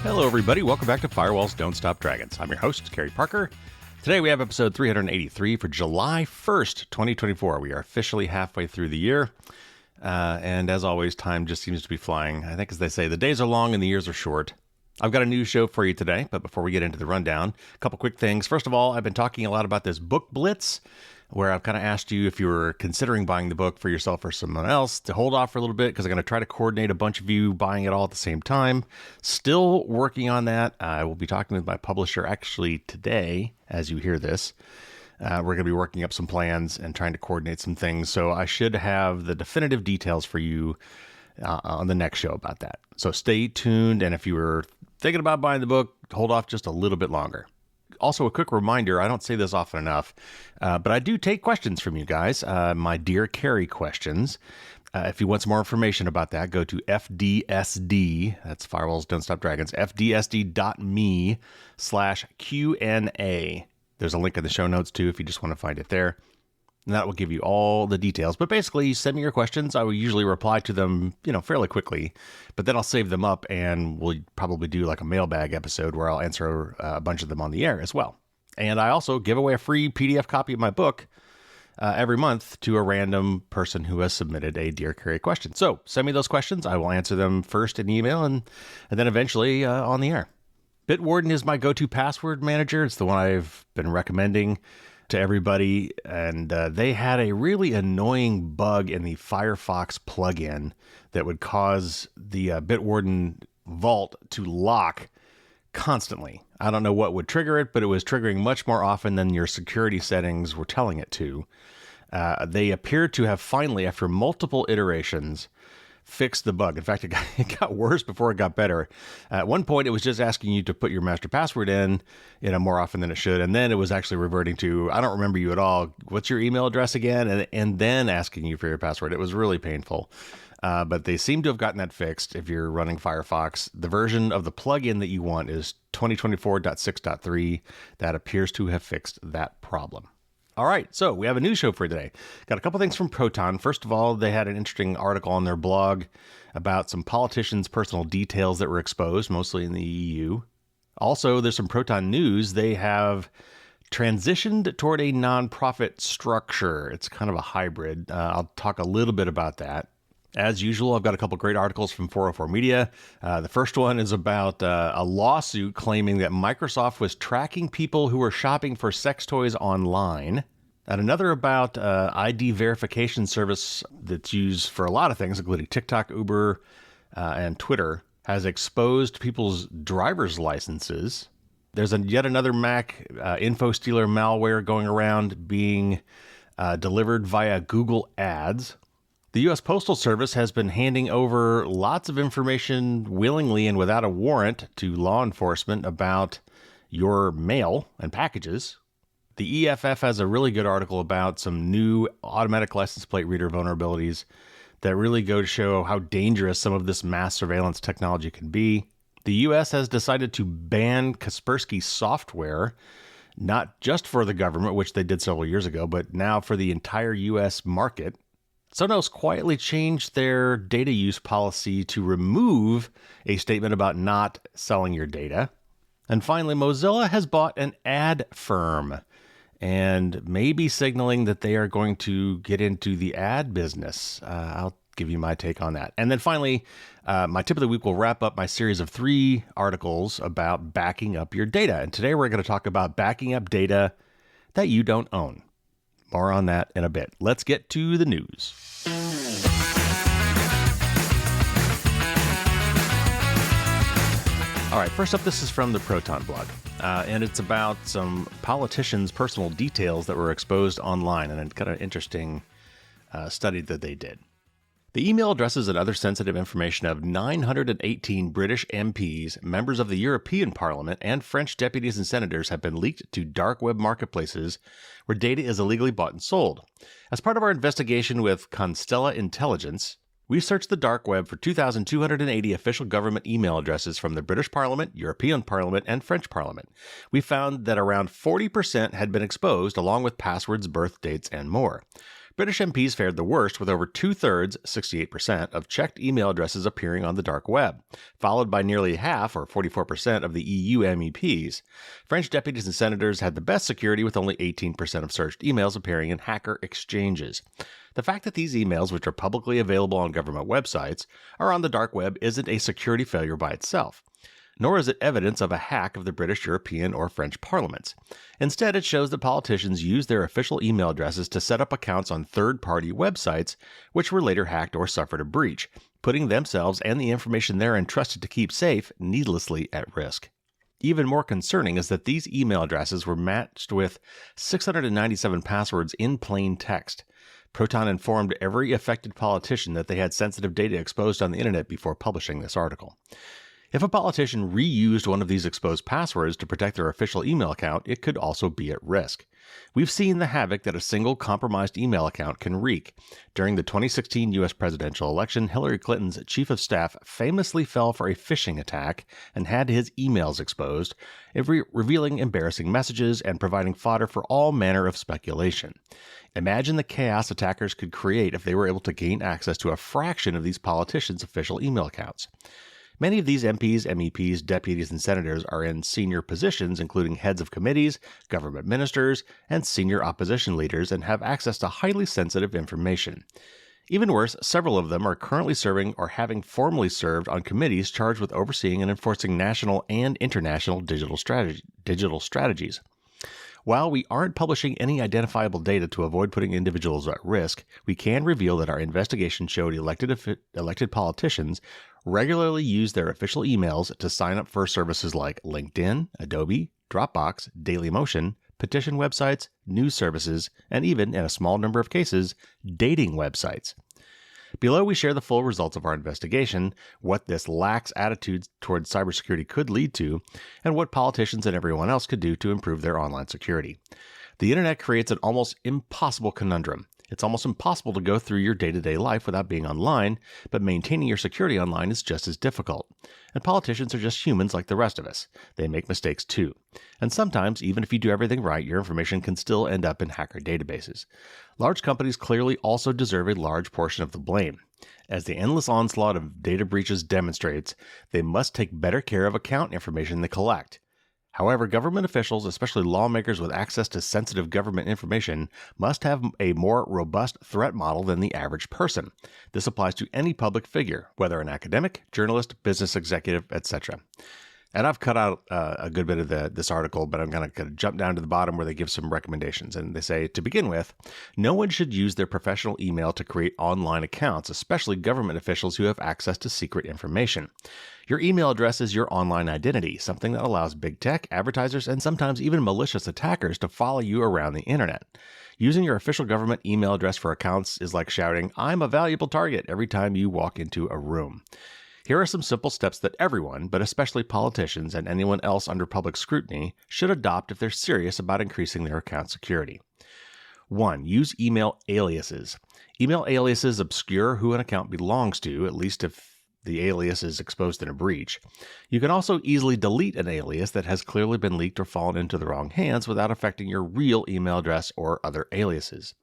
Hello, everybody. Welcome back to Firewalls Don't Stop Dragons. I'm your host, Carey Parker. Today we have episode 383 for July 1st, 2024. We are officially halfway through the year. And as always, time just seems to be flying. I think, as they say, the days are long and the years are short. I've got a new show for you today, but before we get into the rundown, a couple quick things. First of all, I've been talking a lot about this book blitz, where I've kind of asked you if you were considering buying the book for yourself or someone else to hold off for a little bit, because I'm going to try to coordinate a bunch of you buying it all at the same time. Still working on that. I will be talking with my publisher actually today, as you hear this. We're going to be working up some plans and trying to coordinate some things. So I should have the definitive details for you on the next show about that. So stay tuned. And if you were thinking about buying the book, hold off just a little bit longer. Also, a quick reminder, I don't say this often enough, but I do take questions from you guys, my Dear Carey questions. If you want some more information about that, go to FDSD, that's Firewalls Don't Stop Dragons, fdsd.me/Q&A. There's a link in the show notes, too, if you just want to find it there. And that will give you all the details. But basically, send me your questions. I will usually reply to them, fairly quickly. But then I'll save them up, and we'll probably do like a mailbag episode where I'll answer a bunch of them on the air as well. And I also give away a free PDF copy of my book every month to a random person who has submitted a Dear Carey question. So send me those questions. I will answer them first in email and then eventually on the air. Bitwarden is my go-to password manager. It's the one I've been recommending to everybody, and they had a really annoying bug in the Firefox plugin that would cause the Bitwarden vault to lock constantly. I don't know what would trigger it, but it was triggering much more often than your security settings were telling it to. They appear to have finally, after multiple iterations, fixed the bug. In fact, it got worse before it got better. At one point, it was just asking you to put your master password in, more often than it should. And then it was actually reverting to, I don't remember you at all. What's your email address again? And then asking you for your password. It was really painful. But they seem to have gotten that fixed if you're running Firefox. The version of the plugin that you want is 2024.6.3. That appears to have fixed that problem. All right, so we have a new show for today. Got a couple things from Proton. First of all, they had an interesting article on their blog about some politicians' personal details that were exposed, mostly in the EU. Also, there's some Proton news. They have transitioned toward a nonprofit structure. It's kind of a hybrid. I'll talk a little bit about that. As usual, I've got a couple great articles from 404 Media. The first one is about a lawsuit claiming that Microsoft was tracking people who were shopping for sex toys online. And another about ID verification service that's used for a lot of things, including TikTok, Uber, and Twitter, has exposed people's driver's licenses. There's yet another Mac info stealer malware going around being delivered via Google Ads. The U.S. Postal Service has been handing over lots of information willingly and without a warrant to law enforcement about your mail and packages. The EFF has a really good article about some new automatic license plate reader vulnerabilities that really go to show how dangerous some of this mass surveillance technology can be. The U.S. has decided to ban Kaspersky software, not just for the government, which they did several years ago, but now for the entire U.S. market. Sonos quietly changed their data use policy to remove a statement about not selling your data. And finally, Mozilla has bought an ad firm and may be signaling that they are going to get into the ad business. I'll give you my take on that. And then finally, my tip of the week will wrap up my series of 3 articles about backing up your data. And today we're going to talk about backing up data that you don't own. More on that in a bit. Let's get to the news. All right, first up, this is from the Proton blog, and it's about some politicians' personal details that were exposed online, and it's kind of an interesting study that they did. The email addresses and other sensitive information of 918 British MPs, members of the European Parliament, and French deputies and senators have been leaked to dark web marketplaces where data is illegally bought and sold. As part of our investigation with Constella Intelligence, we searched the dark web for 2,280 official government email addresses from the British Parliament, European Parliament, and French Parliament. We found that around 40% had been exposed, along with passwords, birth dates, and more. British MPs fared the worst, with over two-thirds, 68%, of checked email addresses appearing on the dark web, followed by nearly half, or 44%, of the EU MEPs. French deputies and senators had the best security, with only 18% of searched emails appearing in hacker exchanges. The fact that these emails, which are publicly available on government websites, are on the dark web isn't a security failure by itself. Nor is it evidence of a hack of the British, European, or French parliaments. Instead, it shows that politicians used their official email addresses to set up accounts on third-party websites, which were later hacked or suffered a breach, putting themselves and the information they're entrusted to keep safe needlessly at risk. Even more concerning is that these email addresses were matched with 697 passwords in plain text. Proton informed every affected politician that they had sensitive data exposed on the internet before publishing this article. If a politician reused one of these exposed passwords to protect their official email account, it could also be at risk. We've seen the havoc that a single compromised email account can wreak. During the 2016 U.S. presidential election, Hillary Clinton's chief of staff famously fell for a phishing attack and had his emails exposed, revealing embarrassing messages and providing fodder for all manner of speculation. Imagine the chaos attackers could create if they were able to gain access to a fraction of these politicians' official email accounts. Many of these MPs, MEPs, deputies, and senators are in senior positions, including heads of committees, government ministers, and senior opposition leaders, and have access to highly sensitive information. Even worse, several of them are currently serving or having formerly served on committees charged with overseeing and enforcing national and international digital strategies. While we aren't publishing any identifiable data to avoid putting individuals at risk, we can reveal that our investigation showed elected politicians regularly use their official emails to sign up for services like LinkedIn, Adobe, Dropbox, Dailymotion, petition websites, news services, and even, in a small number of cases, dating websites. Below, we share the full results of our investigation, what this lax attitude towards cybersecurity could lead to, and what politicians and everyone else could do to improve their online security. The internet creates an almost impossible conundrum. It's almost impossible to go through your day-to-day life without being online, but maintaining your security online is just as difficult. And politicians are just humans like the rest of us. They make mistakes too. And sometimes, even if you do everything right, your information can still end up in hacker databases. Large companies clearly also deserve a large portion of the blame. As the endless onslaught of data breaches demonstrates, they must take better care of account information they collect. However, government officials, especially lawmakers with access to sensitive government information, must have a more robust threat model than the average person. This applies to any public figure, whether an academic, journalist, business executive, etc. And I've cut out a good bit of this article, but I'm going to jump down to the bottom where they give some recommendations. And they say, to begin with, no one should use their professional email to create online accounts, especially government officials who have access to secret information. Your email address is your online identity, something that allows big tech, advertisers, and sometimes even malicious attackers to follow you around the internet. Using your official government email address for accounts is like shouting, "I'm a valuable target," every time you walk into a room. Here are some simple steps that everyone, but especially politicians and anyone else under public scrutiny, should adopt if they're serious about increasing their account security. 1. Use email aliases. Email aliases obscure who an account belongs to, at least if the alias is exposed in a breach. You can also easily delete an alias that has clearly been leaked or fallen into the wrong hands without affecting your real email address or other aliases.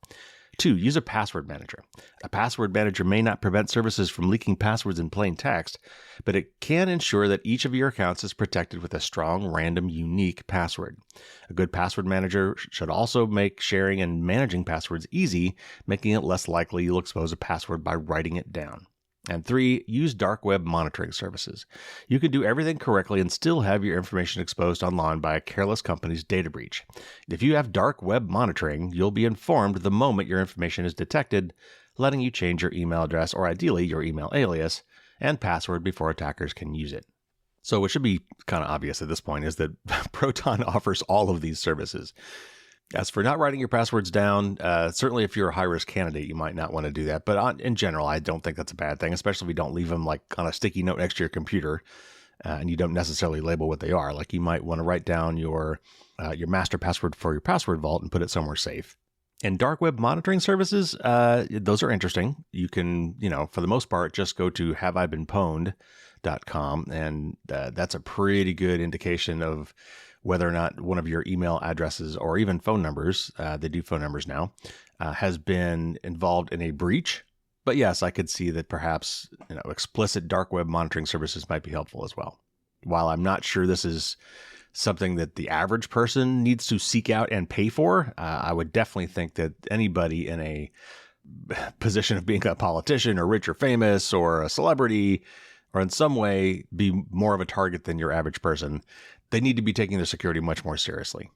2. Use a password manager. A password manager may not prevent services from leaking passwords in plain text, but it can ensure that each of your accounts is protected with a strong, random, unique password. A good password manager should also make sharing and managing passwords easy, making it less likely you'll expose a password by writing it down. And 3, use dark web monitoring services. You can do everything correctly and still have your information exposed online by a careless company's data breach. If you have dark web monitoring, you'll be informed the moment your information is detected, letting you change your email address or ideally your email alias and password before attackers can use it. So what should be kind of obvious at this point is that Proton offers all of these services. As for not writing your passwords down, certainly if you're a high-risk candidate, you might not want to do that. But in general, I don't think that's a bad thing, especially if you don't leave them like on a sticky note next to your computer and you don't necessarily label what they are. Like you might want to write down your master password for your password vault and put it somewhere safe. And dark web monitoring services, those are interesting. You can, for the most part, just go to haveibeenpwned.com, and that's a pretty good indication of whether or not one of your email addresses or even phone numbers, they do phone numbers now, has been involved in a breach. But yes, I could see that perhaps explicit dark web monitoring services might be helpful as well. While I'm not sure this is something that the average person needs to seek out and pay for, I would definitely think that anybody in a position of being a politician or rich or famous or a celebrity or in some way be more of a target than your average person, they need to be taking their security much more seriously.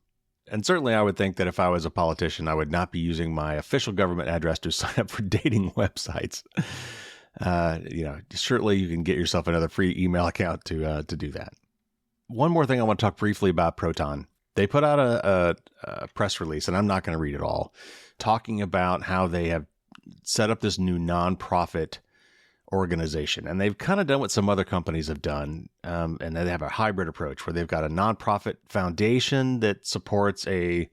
And certainly I would think that if I was a politician, I would not be using my official government address to sign up for dating websites. Certainly you can get yourself another free email account to do that. One more thing I want to talk briefly about Proton. They put out a press release, and I'm not going to read it all, talking about how they have set up this new nonprofit organization. And they've kind of done what some other companies have done. And they have a hybrid approach where they've got a nonprofit foundation that supports a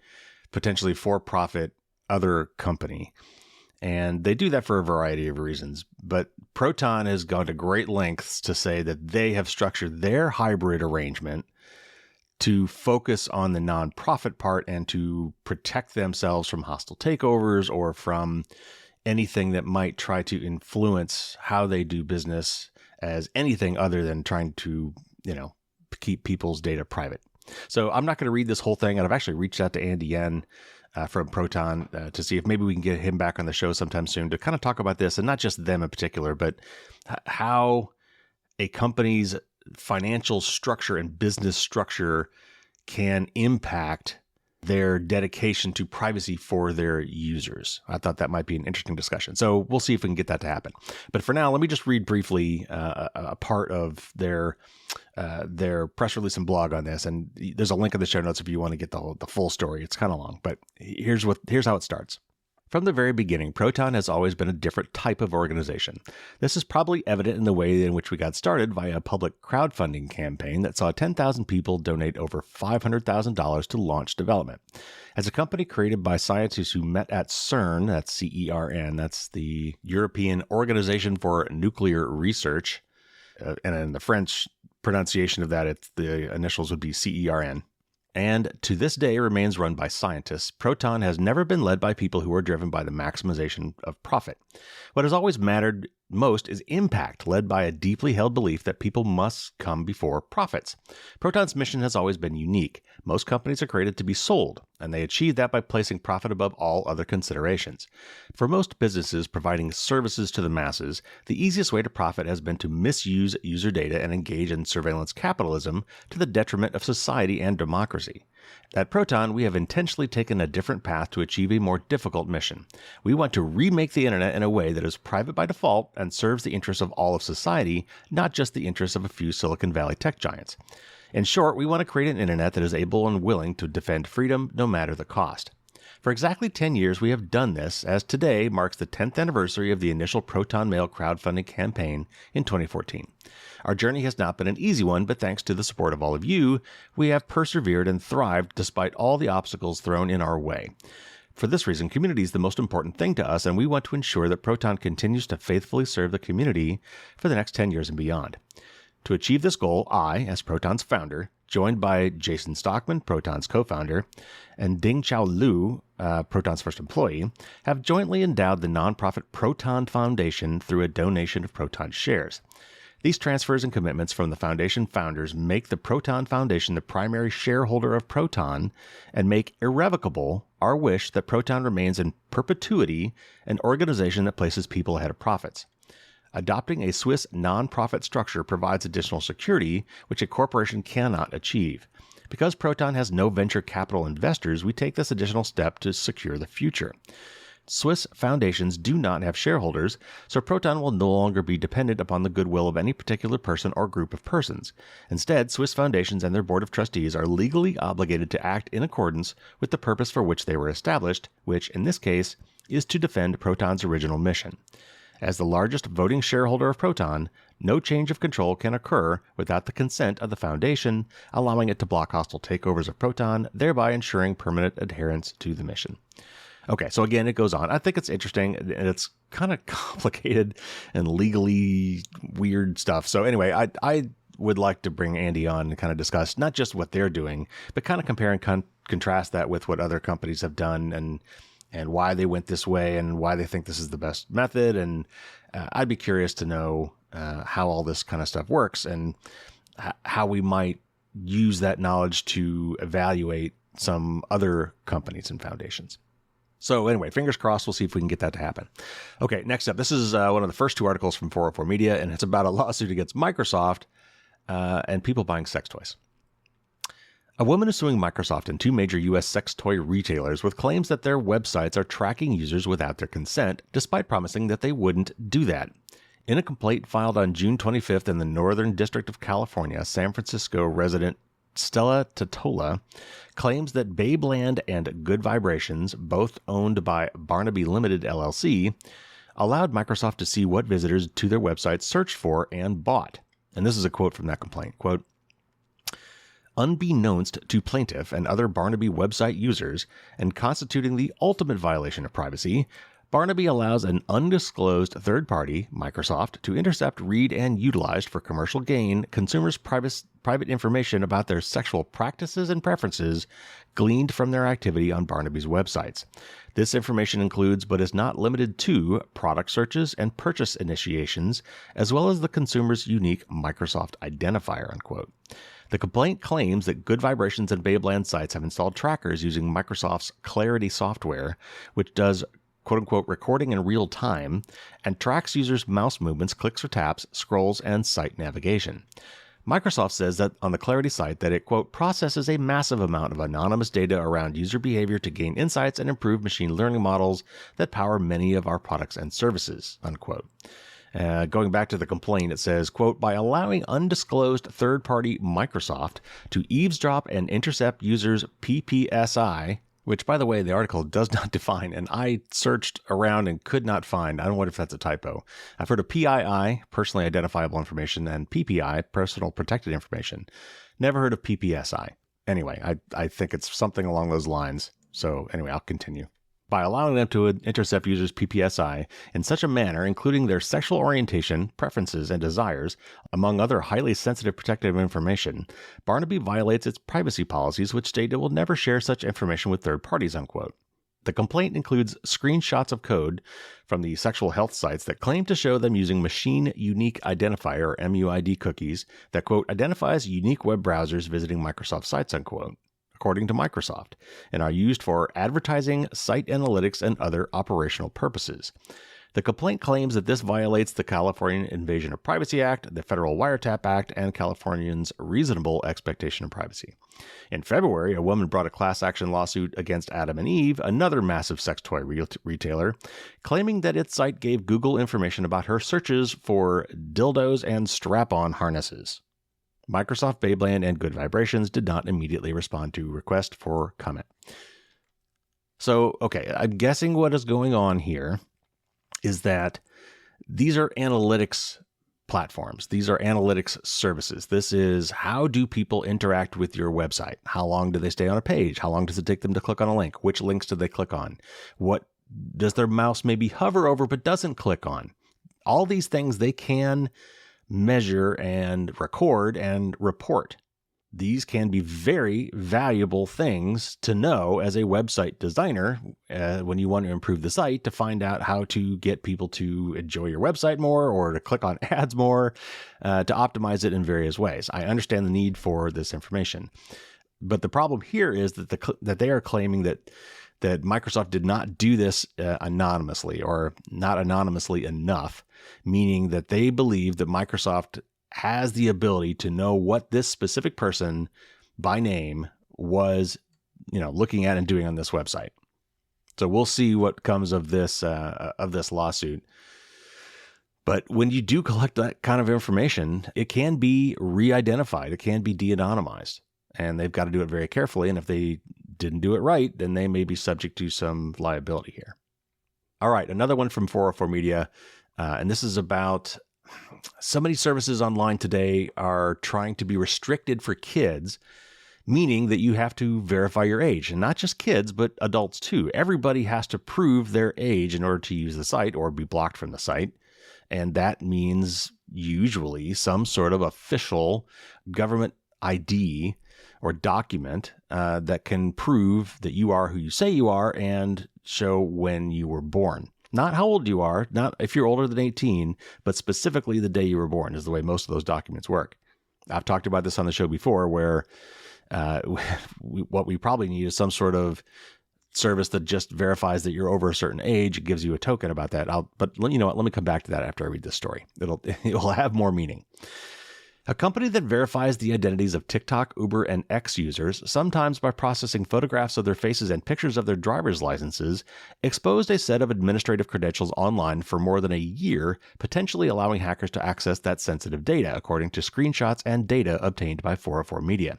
potentially for-profit other company. And they do that for a variety of reasons. But Proton has gone to great lengths to say that they have structured their hybrid arrangement to focus on the nonprofit part and to protect themselves from hostile takeovers or from anything that might try to influence how they do business as anything other than trying to, keep people's data private. So I'm not going to read this whole thing. And I've actually reached out to Andy Yen from Proton to see if maybe we can get him back on the show sometime soon to kind of talk about this, and not just them in particular, but how a company's financial structure and business structure can impact their dedication to privacy for their users. I thought that might be an interesting discussion. So we'll see if we can get that to happen. But for now, let me just read briefly a part of their press release and blog on this. And there's a link in the show notes if you want to get the full story. It's kind of long, but here's how it starts. From the very beginning, Proton has always been a different type of organization. This is probably evident in the way in which we got started via a public crowdfunding campaign that saw 10,000 people donate over $500,000 to launch development. As a company created by scientists who met at CERN, that's CERN, that's the European Organization for Nuclear Research, and in the French pronunciation of that, the initials would be CERN. And to this day remains run by scientists, Proton has never been led by people who are driven by the maximization of profit. What has always mattered most is impact, led by a deeply held belief that people must come before profits. Proton's mission has always been unique. Most companies are created to be sold, and they achieve that by placing profit above all other considerations. For most businesses providing services to the masses, the easiest way to profit has been to misuse user data and engage in surveillance capitalism to the detriment of society and democracy. At Proton, we have intentionally taken a different path to achieve a more difficult mission. We want to remake the internet in a way that is private by default and serves the interests of all of society, not just the interests of a few Silicon Valley tech giants. In short, we want to create an internet that is able and willing to defend freedom no matter the cost. For exactly 10 years, we have done this, as today marks the 10th anniversary of the initial Proton Mail crowdfunding campaign in 2014. Our journey has not been an easy one, but thanks to the support of all of you, we have persevered and thrived despite all the obstacles thrown in our way. For this reason, community is the most important thing to us, and we want to ensure that Proton continues to faithfully serve the community for the next 10 years and beyond. To achieve this goal, I, as Proton's founder, joined by Jason Stockman, Proton's co-founder, and Ding-Chao Liu, Proton's first employee, have jointly endowed the nonprofit Proton Foundation through a donation of Proton shares. These transfers and commitments from the foundation founders make the Proton Foundation the primary shareholder of Proton and make irrevocable our wish that Proton remains in perpetuity an organization that places people ahead of profits. Adopting a Swiss nonprofit structure provides additional security, which a corporation cannot achieve. Because Proton has no venture capital investors, we take this additional step to secure the future. Swiss foundations do not have shareholders, so Proton will no longer be dependent upon the goodwill of any particular person or group of persons. Instead, Swiss foundations and their board of trustees are legally obligated to act in accordance with the purpose for which they were established, which, in this case, is to defend Proton's original mission. As the largest voting shareholder of Proton, no change of control can occur without the consent of the foundation, allowing it to block hostile takeovers of Proton, thereby ensuring permanent adherence to the mission. Okay, so again, it goes on. I think it's interesting, and it's kind of complicated and legally weird stuff. So anyway, I would like to bring Andy on and kind of discuss not just what they're doing, but kind of compare and contrast that with what other companies have done, and and why they went this way and why they think this is the best method. And I'd be curious to know how all this kind of stuff works and how we might use that knowledge to evaluate some other companies and foundations. So anyway, fingers crossed, we'll see if we can get that to happen. Okay, next up, this is one of the first 2 articles from 404 Media, and it's about a lawsuit against Microsoft and people buying sex toys. A woman is suing Microsoft and 2 major U.S. sex toy retailers with claims that their websites are tracking users without their consent, despite promising that they wouldn't do that. In a complaint filed on June 25th in the Northern District of California, San Francisco resident Stella Totola claims that Babeland and Good Vibrations, both owned by Barnaby Limited LLC, allowed Microsoft to see what visitors to their website searched for and bought. And this is a quote from that complaint. Quote, "Unbeknownst to plaintiff and other Barnaby website users, and constituting the ultimate violation of privacy, Barnaby allows an undisclosed third party, Microsoft, to intercept, read, and utilize for commercial gain consumers' private information about their sexual practices and preferences gleaned from their activity on Barnaby's websites. This information includes, but is not limited to, product searches and purchase initiations, as well as the consumer's unique Microsoft identifier," unquote. The complaint claims that Good Vibrations and Babeland sites have installed trackers using Microsoft's Clarity software, which does quote-unquote recording in real time and tracks users' mouse movements, clicks or taps, scrolls, and site navigation. Microsoft says that on the Clarity site that it, quote, processes a massive amount of anonymous data around user behavior to gain insights and improve machine learning models that power many of our products and services, unquote. Going back to the complaint, it says, quote, "By allowing undisclosed third-party Microsoft to eavesdrop and intercept users' PPSI," which, by the way, the article does not define, and I searched around and could not find. I don't know if that's a typo. I've heard of PII, personally identifiable information, and PPI, personal protected information. Never heard of PPSI. Anyway, I think it's something along those lines. So anyway, I'll continue. By allowing them to intercept users' PPSI in such a manner, including their sexual orientation, preferences, and desires, among other highly sensitive protective information, Barnaby violates its privacy policies, which state it will never share such information with third parties, unquote. The complaint includes screenshots of code from the sexual health sites that claim to show them using machine unique identifier, or MUID cookies, that, quote, identifies unique web browsers visiting Microsoft sites, unquote, according to Microsoft, and are used for advertising, site analytics, and other operational purposes. The complaint claims that this violates the California Invasion of Privacy Act, the Federal Wiretap Act, and Californians' reasonable expectation of privacy. In February, a woman brought a class action lawsuit against Adam and Eve, another massive sex toy retailer, claiming that its site gave Google information about her searches for dildos and strap-on harnesses. Microsoft, Babeland, and Good Vibrations did not immediately respond to request for comment. So, okay, I'm guessing what is going on here is that these are analytics platforms. These are analytics services. This is how do people interact with your website? How long do they stay on a page? How long does it take them to click on a link? Which links do they click on? What does their mouse maybe hover over but doesn't click on? All these things they can measure and record and report. These can be very valuable things to know as a website designer when you want to improve the site, to find out how to get people to enjoy your website more or to click on ads more, to optimize it in various ways. I understand the need for this information. But the problem here is that they are claiming that Microsoft did not do this anonymously, or not anonymously enough, meaning that they believe that Microsoft has the ability to know what this specific person by name was, looking at and doing on this website. So we'll see what comes of this lawsuit. But when you do collect that kind of information, it can be re-identified. It can be de-anonymized, and they've got to do it very carefully. And if they didn't do it right, then they may be subject to some liability here. All right, another one from 404 Media, and this is about so many services online today are trying to be restricted for kids, meaning that you have to verify your age, and not just kids, but adults too. Everybody has to prove their age in order to use the site or be blocked from the site, and that means usually some sort of official government ID or document that can prove that you are who you say you are and show when you were born. Not how old you are, not if you're older than 18, but specifically the day you were born is the way most of those documents work. I've talked about this on the show before where what we probably need is some sort of service that just verifies that you're over a certain age. It gives you a token about that. But you know what? Let me come back to that after I read this story. It will have more meaning. A company that verifies the identities of TikTok, Uber, and X users, sometimes by processing photographs of their faces and pictures of their driver's licenses, exposed a set of administrative credentials online for more than a year, potentially allowing hackers to access that sensitive data, according to screenshots and data obtained by 404 Media.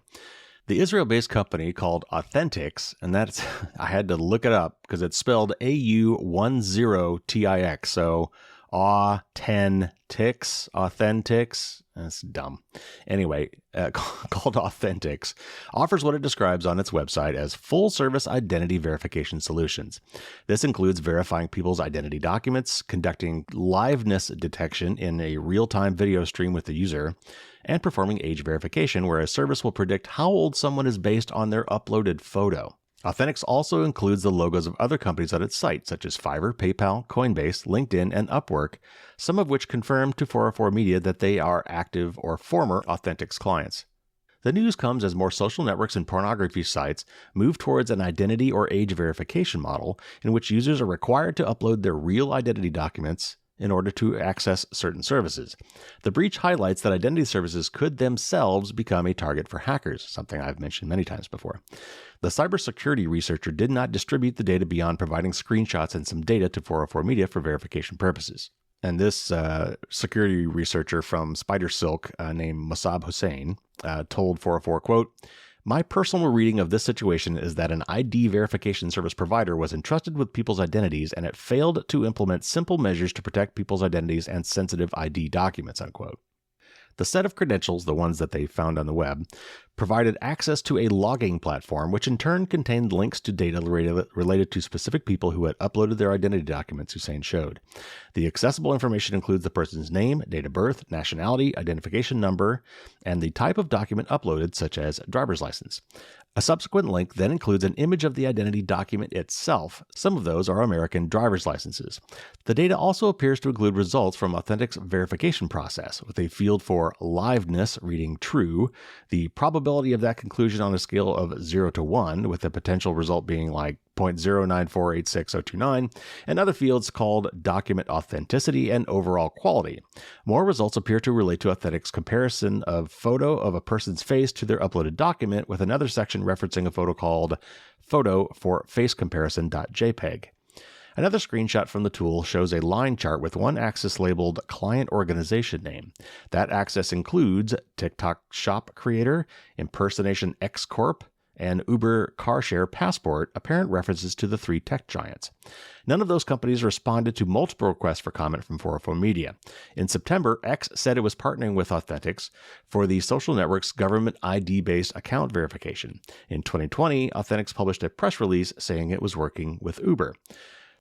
The Israel-based company called Authentics, and that's, I had to look it up because it's spelled AU10TIX, so Authentics. That's dumb. Anyway, called Authentics, offers what it describes on its website as full-service identity verification solutions. This includes verifying people's identity documents, conducting liveness detection in a real-time video stream with the user, and performing age verification, where a service will predict how old someone is based on their uploaded photo. Authentics also includes the logos of other companies on its site, such as Fiverr, PayPal, Coinbase, LinkedIn, and Upwork, some of which confirm to 404 Media that they are active or former Authentics clients. The news comes as more social networks and pornography sites move towards an identity or age verification model in which users are required to upload their real identity documents in order to access certain services. The breach highlights that identity services could themselves become a target for hackers, something I've mentioned many times before. The cybersecurity researcher did not distribute the data beyond providing screenshots and some data to 404 Media for verification purposes. And this security researcher from Spider Silk named Mossab Hussein told 404, quote, "My personal reading of this situation is that an ID verification service provider was entrusted with people's identities and it failed to implement simple measures to protect people's identities and sensitive ID documents," unquote. The set of credentials, the ones that they found on the web, provided access to a logging platform, which in turn contained links to data related to specific people who had uploaded their identity documents, Hussein showed. The accessible information includes the person's name, date of birth, nationality, identification number, and the type of document uploaded, such as driver's license. A subsequent link then includes an image of the identity document itself. Some of those are American driver's licenses. The data also appears to include results from Authentics' verification process, with a field for liveness reading true, the probability of that conclusion on a scale of 0 to 1, with the potential result being like 0.0948629, and other fields called document authenticity and overall quality. More results appear to relate to Authentics' comparison of photo of a person's face to their uploaded document, with another section referencing a photo called photo for face comparison.jpg. Another screenshot from the tool shows a line chart with one axis labeled client organization name. That axis includes TikTok shop creator, impersonation X Corp, and Uber car share passport, apparent references to the three tech giants. None of those companies responded to multiple requests for comment from 404 Media. In September, X said it was partnering with Authentics for the social network's government ID-based account verification. In 2020, Authentics published a press release saying it was working with Uber.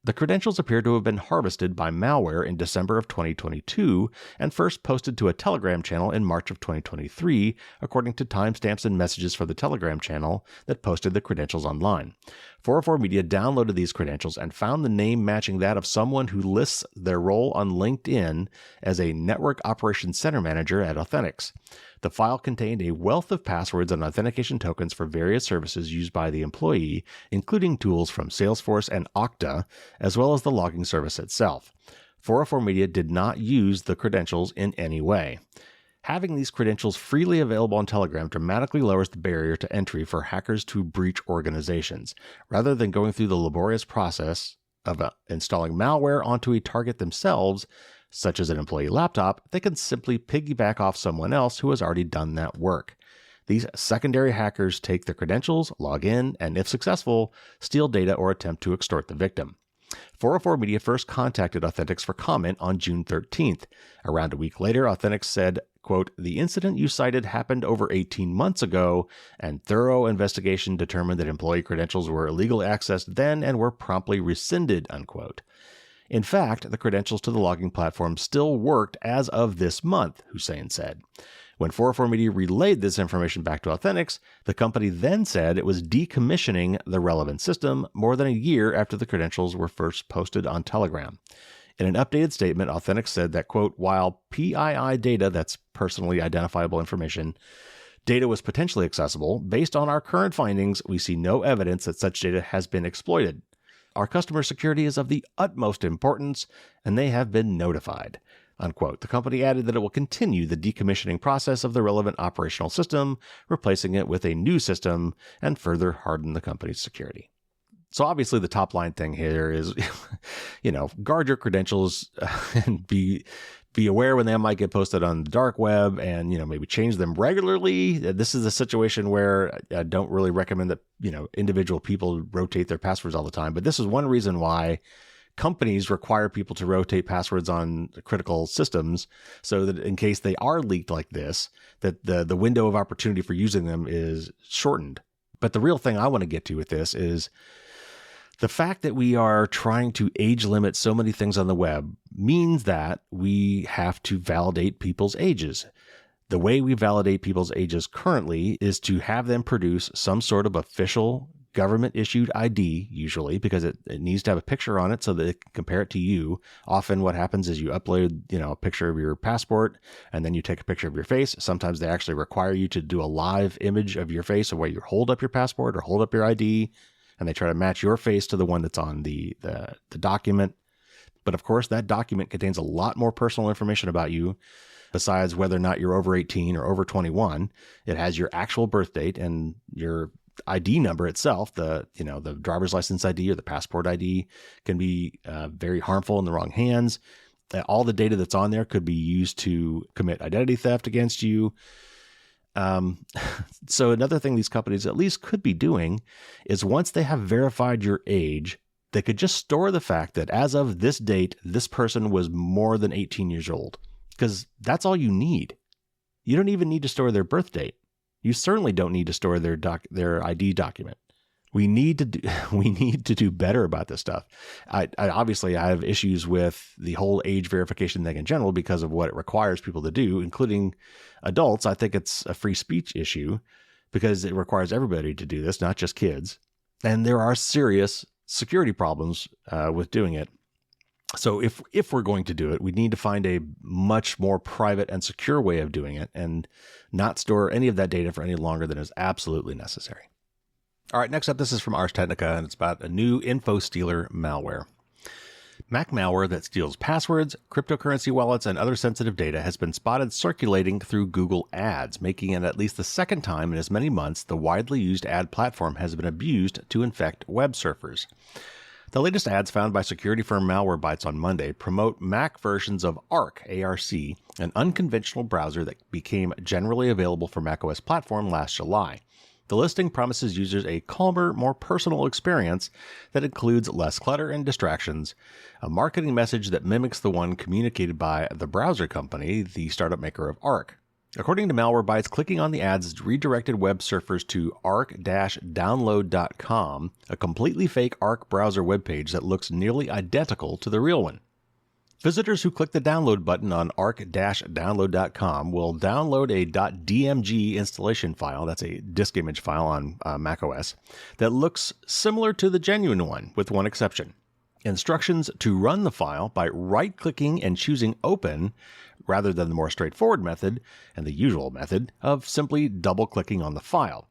The credentials appear to have been harvested by malware in December of 2022 and first posted to a Telegram channel in March of 2023, according to timestamps and messages for the Telegram channel that posted the credentials online. 404 Media downloaded these credentials and found the name matching that of someone who lists their role on LinkedIn as a Network Operations Center Manager at Authentics. The file contained a wealth of passwords and authentication tokens for various services used by the employee, including tools from Salesforce and Okta, as well as the logging service itself. 404 Media did not use the credentials in any way. Having these credentials freely available on Telegram dramatically lowers the barrier to entry for hackers to breach organizations, rather than going through the laborious process of installing malware onto a target themselves, such as an employee laptop. They can simply piggyback off someone else who has already done that work. These secondary hackers take the credentials, log in, and if successful, steal data or attempt to extort the victim. 404 Media first contacted Authentics for comment on June 13th. Around a week later, Authentics said, quote, "The incident you cited happened over 18 months ago, and thorough investigation determined that employee credentials were illegally accessed then and were promptly rescinded," unquote. In fact, the credentials to the logging platform still worked as of this month, Hussein said. When 404 Media relayed this information back to Authentics, the company then said it was decommissioning the relevant system more than a year after the credentials were first posted on Telegram. In an updated statement, Authentics said that, quote, while PII data, that's personally identifiable information, data was potentially accessible, based on our current findings, we see no evidence that such data has been exploited. Our customer security is of the utmost importance, and they have been notified. Unquote. The company added that it will continue the decommissioning process of the relevant operational system, replacing it with a new system, and further harden the company's security. So obviously the top line thing here is, guard your credentials and be aware when they might get posted on the dark web, and, maybe change them regularly. This is a situation where I don't really recommend that, individual people rotate their passwords all the time. But this is one reason why companies require people to rotate passwords on critical systems, so that in case they are leaked like this, that the window of opportunity for using them is shortened. But the real thing I want to get to with this is the fact that we are trying to age limit so many things on the web means that we have to validate people's ages. The way we validate people's ages currently is to have them produce some sort of official government-issued ID, usually, because it needs to have a picture on it so that it can compare it to you. Often what happens is you upload, a picture of your passport, and then you take a picture of your face. Sometimes they actually require you to do a live image of your face, or where you hold up your passport or hold up your ID, and they try to match your face to the one that's on the document. But of course, that document contains a lot more personal information about you, besides whether or not you're over 18 or over 21. It has your actual birth date and your ID number itself. The driver's license ID or the passport ID can be very harmful in the wrong hands. All the data that's on there could be used to commit identity theft against you. So another thing these companies at least could be doing is, once they have verified your age, they could just store the fact that as of this date, this person was more than 18 years old, because that's all you need. You don't even need to store their birth date. You certainly don't need to store their ID document. We need to do better about this stuff. I obviously have issues with the whole age verification thing in general because of what it requires people to do, including adults. I think it's a free speech issue because it requires everybody to do this, not just kids. And there are serious security problems with doing it. So if we're going to do it, we need to find a much more private and secure way of doing it, and not store any of that data for any longer than is absolutely necessary. All right, next up, this is from Ars Technica, and it's about a new info stealer malware. Mac malware that steals passwords, cryptocurrency wallets, and other sensitive data has been spotted circulating through Google Ads, making it at least the second time in as many months the widely used ad platform has been abused to infect web surfers. The latest ads found by security firm Malwarebytes on Monday promote Mac versions of Arc, A-R-C, an unconventional browser that became generally available for macOS platform last July. The listing promises users a calmer, more personal experience that includes less clutter and distractions, a marketing message that mimics the one communicated by the browser company, the startup maker of Arc. According to Malwarebytes, clicking on the ads redirected web surfers to arc-download.com, a completely fake Arc browser webpage that looks nearly identical to the real one. Visitors who click the download button on arc-download.com will download a .dmg installation file, that's a disk image file on macOS, that looks similar to the genuine one, with one exception. Instructions to run the file by right-clicking and choosing Open, rather than the more straightforward method, and the usual method, of simply double-clicking on the file.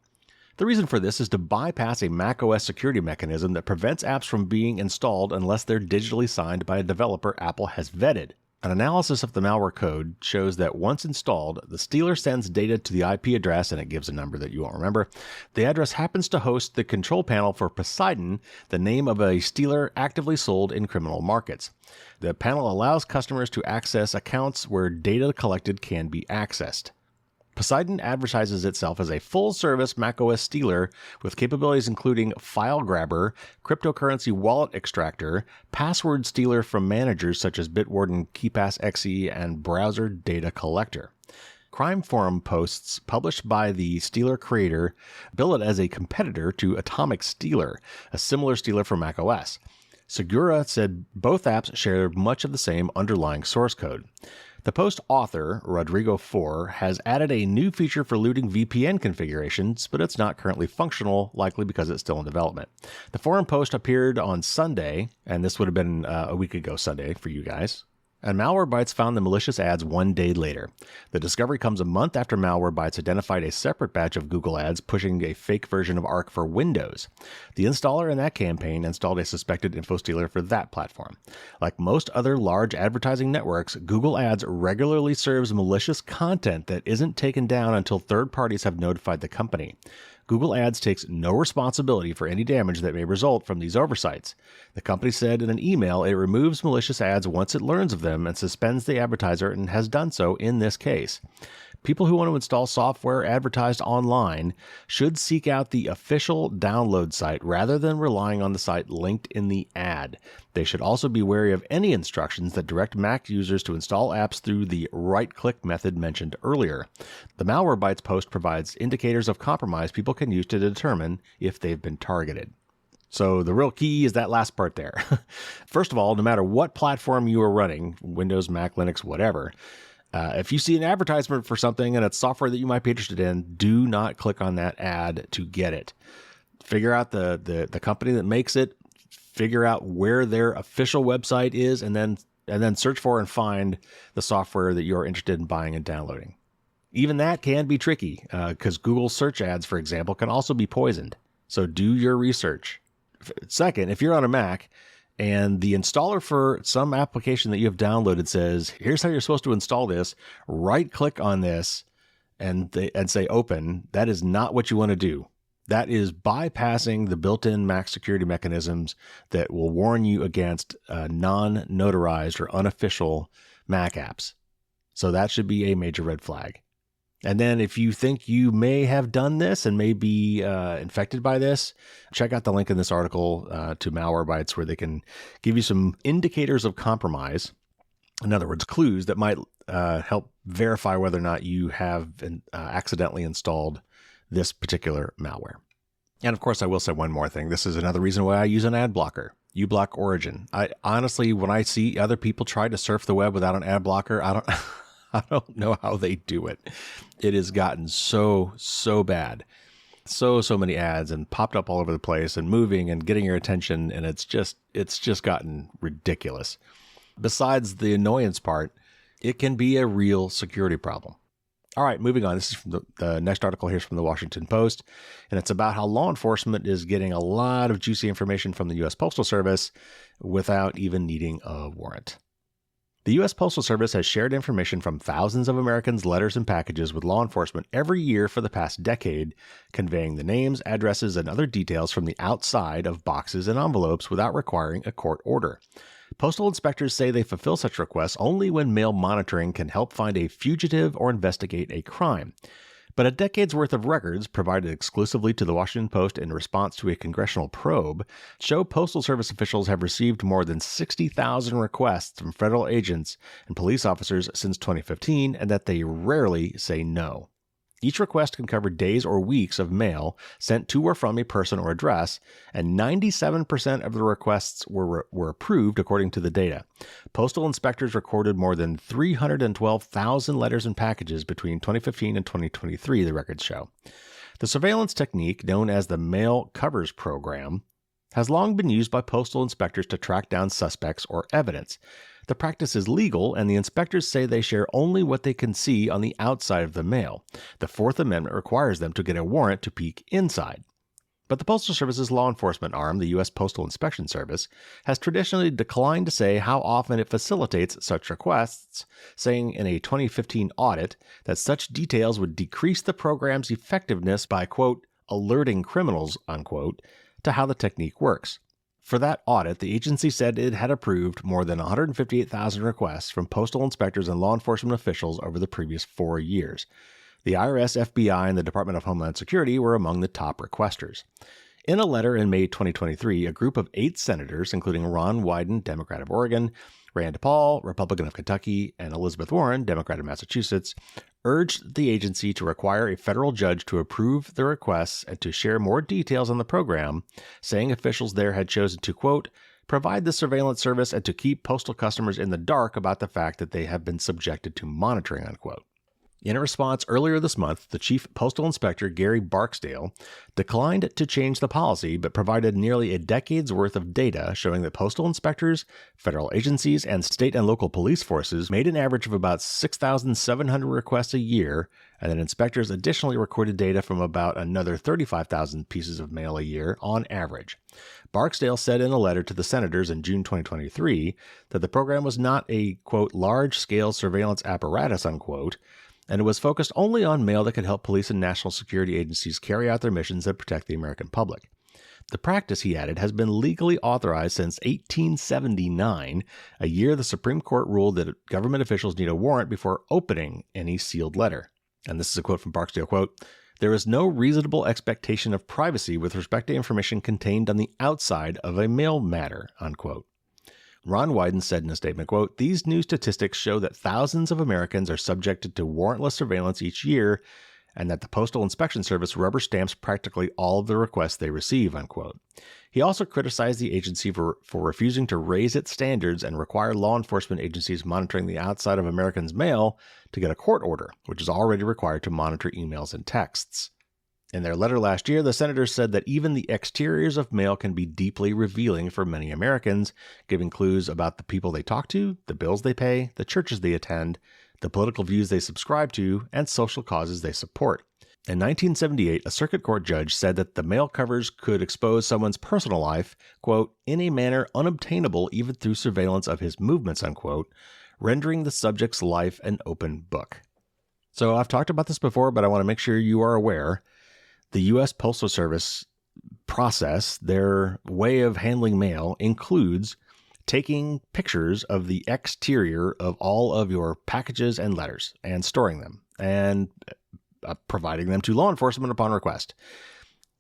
The reason for this is to bypass a macOS security mechanism that prevents apps from being installed unless they're digitally signed by a developer Apple has vetted. An analysis of the malware code shows that once installed, the stealer sends data to the IP address, and it gives a number that you won't remember. The address happens to host the control panel for Poseidon, the name of a stealer actively sold in criminal markets. The panel allows customers to access accounts where data collected can be accessed. Poseidon advertises itself as a full-service macOS stealer with capabilities including file grabber, cryptocurrency wallet extractor, password stealer from managers such as Bitwarden, KeePassXE, and browser data collector. Crime forum posts published by the stealer creator bill it as a competitor to Atomic Stealer, a similar stealer for macOS. Segura said both apps share much of the same underlying source code. The post author, Rodrigo4, has added a new feature for looting VPN configurations, but it's not currently functional, likely because it's still in development. The forum post appeared on Sunday, and this would have been a week ago Sunday for you guys. And Malwarebytes found the malicious ads 1 day later. The discovery comes a month after Malwarebytes identified a separate batch of Google ads pushing a fake version of Arc for Windows. The installer in that campaign installed a suspected info stealer for that platform. Like most other large advertising networks, Google Ads regularly serves malicious content that isn't taken down until third parties have notified the company. Google Ads takes no responsibility for any damage that may result from these oversights. The company said in an email it removes malicious ads once it learns of them and suspends the advertiser, and has done so in this case. People who want to install software advertised online should seek out the official download site rather than relying on the site linked in the ad. They should also be wary of any instructions that direct Mac users to install apps through the right-click method mentioned earlier. The Malwarebytes post provides indicators of compromise people can use to determine if they've been targeted. So the real key is that last part there. First of all, no matter what platform you are running, Windows, Mac, Linux, whatever, if you see an advertisement for something and it's software that you might be interested in, do not click on that ad to get it. Figure out the company that makes it, figure out where their official website is, and then search for and find the software that you're interested in buying and downloading. Even that can be tricky because Google search ads, for example, can also be poisoned. So do your research. Second, if you're on a Mac and the installer for some application that you have downloaded says, here's how you're supposed to install this, right click on this and say open, that is not what you want to do. That is bypassing the built-in Mac security mechanisms that will warn you against non-notarized or unofficial Mac apps. So that should be a major red flag. And then if you think you may have done this and may be infected by this, check out the link in this article to Malwarebytes, where they can give you some indicators of compromise. In other words, clues that might help verify whether or not you have accidentally installed this particular malware. And of course, I will say one more thing. This is another reason why I use an ad blocker. uBlock Origin. I honestly, when I see other people try to surf the web without an ad blocker, I don't know how they do it. It has gotten so bad. So many ads and popped up all over the place and moving and getting your attention. And it's just gotten ridiculous. Besides the annoyance part, it can be a real security problem. All right, moving on. This is from the next article here is from the Washington Post, and it's about how law enforcement is getting a lot of juicy information from the U.S. Postal Service without even needing a warrant. The U.S. Postal Service has shared information from thousands of Americans' letters and packages with law enforcement every year for the past decade, conveying the names, addresses, and other details from the outside of boxes and envelopes without requiring a court order. Postal inspectors say they fulfill such requests only when mail monitoring can help find a fugitive or investigate a crime. But a decade's worth of records, provided exclusively to the Washington Post in response to a congressional probe, show Postal Service officials have received more than 60,000 requests from federal agents and police officers since 2015, and that they rarely say no. Each request can cover days or weeks of mail sent to or from a person or address, and 97% of the requests were approved according to the data. Postal inspectors recorded more than 312,000 letters and packages between 2015 and 2023, the records show. The surveillance technique, known as the Mail Covers Program, has long been used by postal inspectors to track down suspects or evidence. The practice is legal, and the inspectors say they share only what they can see on the outside of the mail. The Fourth Amendment requires them to get a warrant to peek inside. But the Postal Service's law enforcement arm, the U.S. Postal Inspection Service, has traditionally declined to say how often it facilitates such requests, saying in a 2015 audit that such details would decrease the program's effectiveness by, quote, alerting criminals, unquote, to how the technique works. For that audit, the agency said it had approved more than 158,000 requests from postal inspectors and law enforcement officials over the previous 4 years. The IRS, FBI, and the Department of Homeland Security were among the top requesters. In a letter in May 2023, a group of 8 senators, including Ron Wyden, Democrat of Oregon, Rand Paul, Republican of Kentucky, and Elizabeth Warren, Democrat of Massachusetts, urged the agency to require a federal judge to approve the requests and to share more details on the program, saying officials there had chosen to, quote, provide this surveillance service and to keep postal customers in the dark about the fact that they have been subjected to monitoring, unquote. In a response earlier this month, the chief postal inspector, Gary Barksdale, declined to change the policy but provided nearly a decade's worth of data showing that postal inspectors, federal agencies, and state and local police forces made an average of about 6,700 requests a year, and that inspectors additionally recorded data from about another 35,000 pieces of mail a year on average. Barksdale said in a letter to the senators in June 2023 that the program was not a, quote, large-scale surveillance apparatus, unquote, and it was focused only on mail that could help police and national security agencies carry out their missions that protect the American public. The practice, he added, has been legally authorized since 1879, a year the Supreme Court ruled that government officials need a warrant before opening any sealed letter. And this is a quote from Barksdale, quote, "There is no reasonable expectation of privacy with respect to information contained on the outside of a mail matter," unquote. Ron Wyden said in a statement, quote, "These new statistics show that thousands of Americans are subjected to warrantless surveillance each year and that the Postal Inspection Service rubber stamps practically all of the requests they receive," unquote. He also criticized the agency for refusing to raise its standards and require law enforcement agencies monitoring the outside of Americans' mail to get a court order, which is already required to monitor emails and texts. In their letter last year, the senators said that even the exteriors of mail can be deeply revealing for many Americans, giving clues about the people they talk to, the bills they pay, the churches they attend, the political views they subscribe to, and social causes they support. In 1978, a circuit court judge said that the mail covers could expose someone's personal life, quote, "in a manner unobtainable even through surveillance of his movements," unquote, rendering the subject's life an open book. So I've talked about this before, but I want to make sure you are aware. The U.S. Postal Service process, their way of handling mail, includes taking pictures of the exterior of all of your packages and letters and storing them and providing them to law enforcement upon request.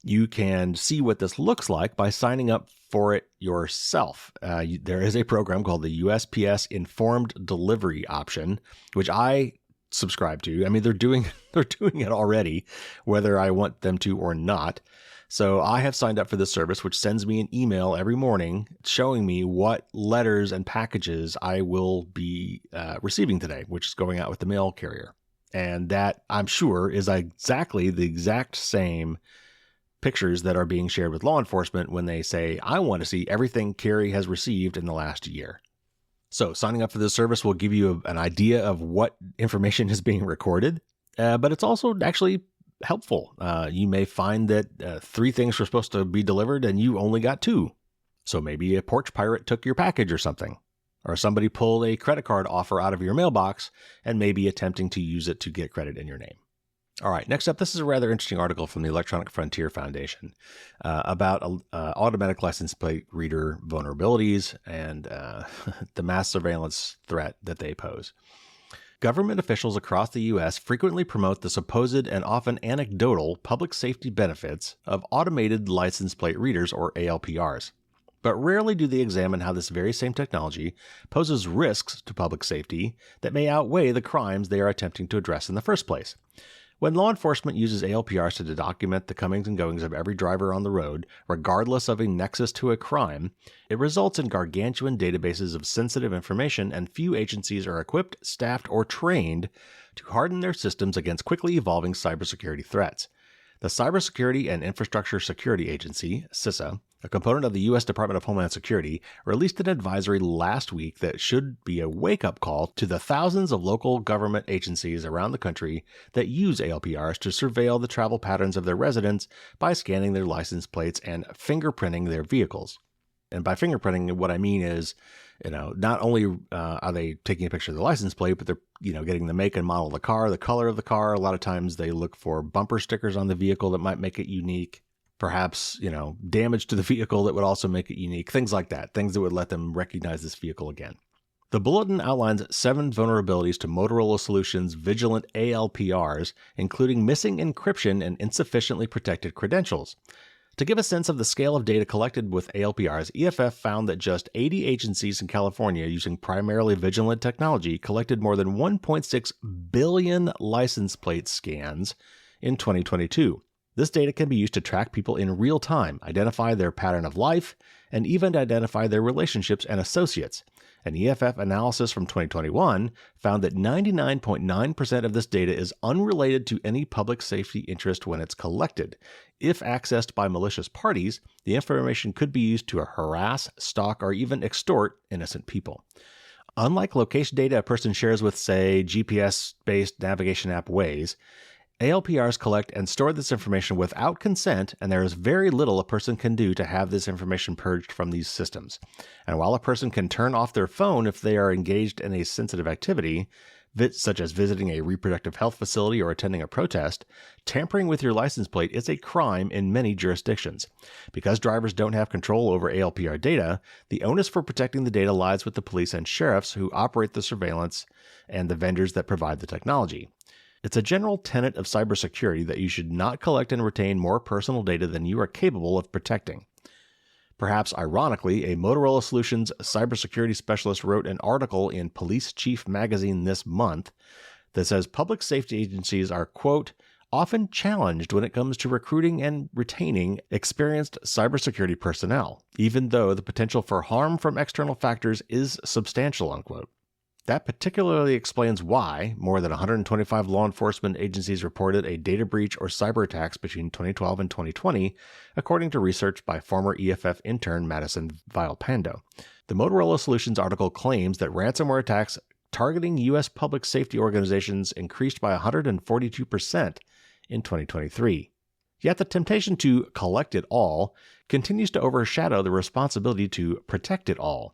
You can see what this looks like by signing up for it yourself. There is a program called the USPS Informed Delivery option, which I subscribe to. I mean, they're doing it already, whether I want them to or not. So I have signed up for this service, which sends me an email every morning showing me what letters and packages I will be receiving today, which is going out with the mail carrier. And that, I'm sure, is exactly the exact same pictures that are being shared with law enforcement when they say, "I want to see everything Carey has received in the last year." So signing up for this service will give you an idea of what information is being recorded, but it's also actually helpful. You may find that 3 things were supposed to be delivered and you only got 2. So maybe a porch pirate took your package or something, or somebody pulled a credit card offer out of your mailbox and may be attempting to use it to get credit in your name. All right, next up, this is a rather interesting article from the Electronic Frontier Foundation about automatic license plate reader vulnerabilities and the mass surveillance threat that they pose. Government officials across the U.S. frequently promote the supposed and often anecdotal public safety benefits of automated license plate readers, or ALPRs. But rarely do they examine how this very same technology poses risks to public safety that may outweigh the crimes they are attempting to address in the first place. When law enforcement uses ALPRs to document the comings and goings of every driver on the road, regardless of a nexus to a crime, it results in gargantuan databases of sensitive information, and few agencies are equipped, staffed, or trained to harden their systems against quickly evolving cybersecurity threats. The Cybersecurity and Infrastructure Security Agency, CISA, a component of the U.S. Department of Homeland Security, released an advisory last week that should be a wake-up call to the thousands of local government agencies around the country that use ALPRs to surveil the travel patterns of their residents by scanning their license plates and fingerprinting their vehicles. And by fingerprinting, what I mean is, not only are they taking a picture of the license plate, but they're, getting the make and model of the car, the color of the car. A lot of times they look for bumper stickers on the vehicle that might make it unique. Perhaps, damage to the vehicle that would also make it unique. Things like that. Things that would let them recognize this vehicle again. The bulletin outlines 7 vulnerabilities to Motorola Solutions' vigilant ALPRs, including missing encryption and insufficiently protected credentials. To give a sense of the scale of data collected with ALPRs, EFF found that just 80 agencies in California using primarily vigilant technology collected more than 1.6 billion license plate scans in 2022. This data can be used to track people in real time, identify their pattern of life, and even to identify their relationships and associates. An EFF analysis from 2021 found that 99.9% of this data is unrelated to any public safety interest when it's collected. If accessed by malicious parties, the information could be used to harass, stalk, or even extort innocent people. Unlike location data a person shares with, say, GPS-based navigation app Waze, ALPRs collect and store this information without consent, and there is very little a person can do to have this information purged from these systems. And while a person can turn off their phone if they are engaged in a sensitive activity, such as visiting a reproductive health facility or attending a protest, tampering with your license plate is a crime in many jurisdictions. Because drivers don't have control over ALPR data, the onus for protecting the data lies with the police and sheriffs who operate the surveillance and the vendors that provide the technology. It's a general tenet of cybersecurity that you should not collect and retain more personal data than you are capable of protecting. Perhaps ironically, a Motorola Solutions cybersecurity specialist wrote an article in Police Chief magazine this month that says public safety agencies are, quote, often challenged when it comes to recruiting and retaining experienced cybersecurity personnel, even though the potential for harm from external factors is substantial, unquote. That particularly explains why more than 125 law enforcement agencies reported a data breach or cyber attacks between 2012 and 2020, according to research by former EFF intern Madison Villalpando. The Motorola Solutions article claims that ransomware attacks targeting U.S. public safety organizations increased by 142% in 2023. Yet the temptation to collect it all continues to overshadow the responsibility to protect it all.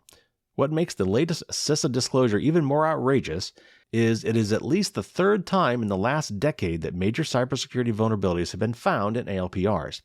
What makes the latest CISA disclosure even more outrageous is it is at least the third time in the last decade that major cybersecurity vulnerabilities have been found in ALPRs.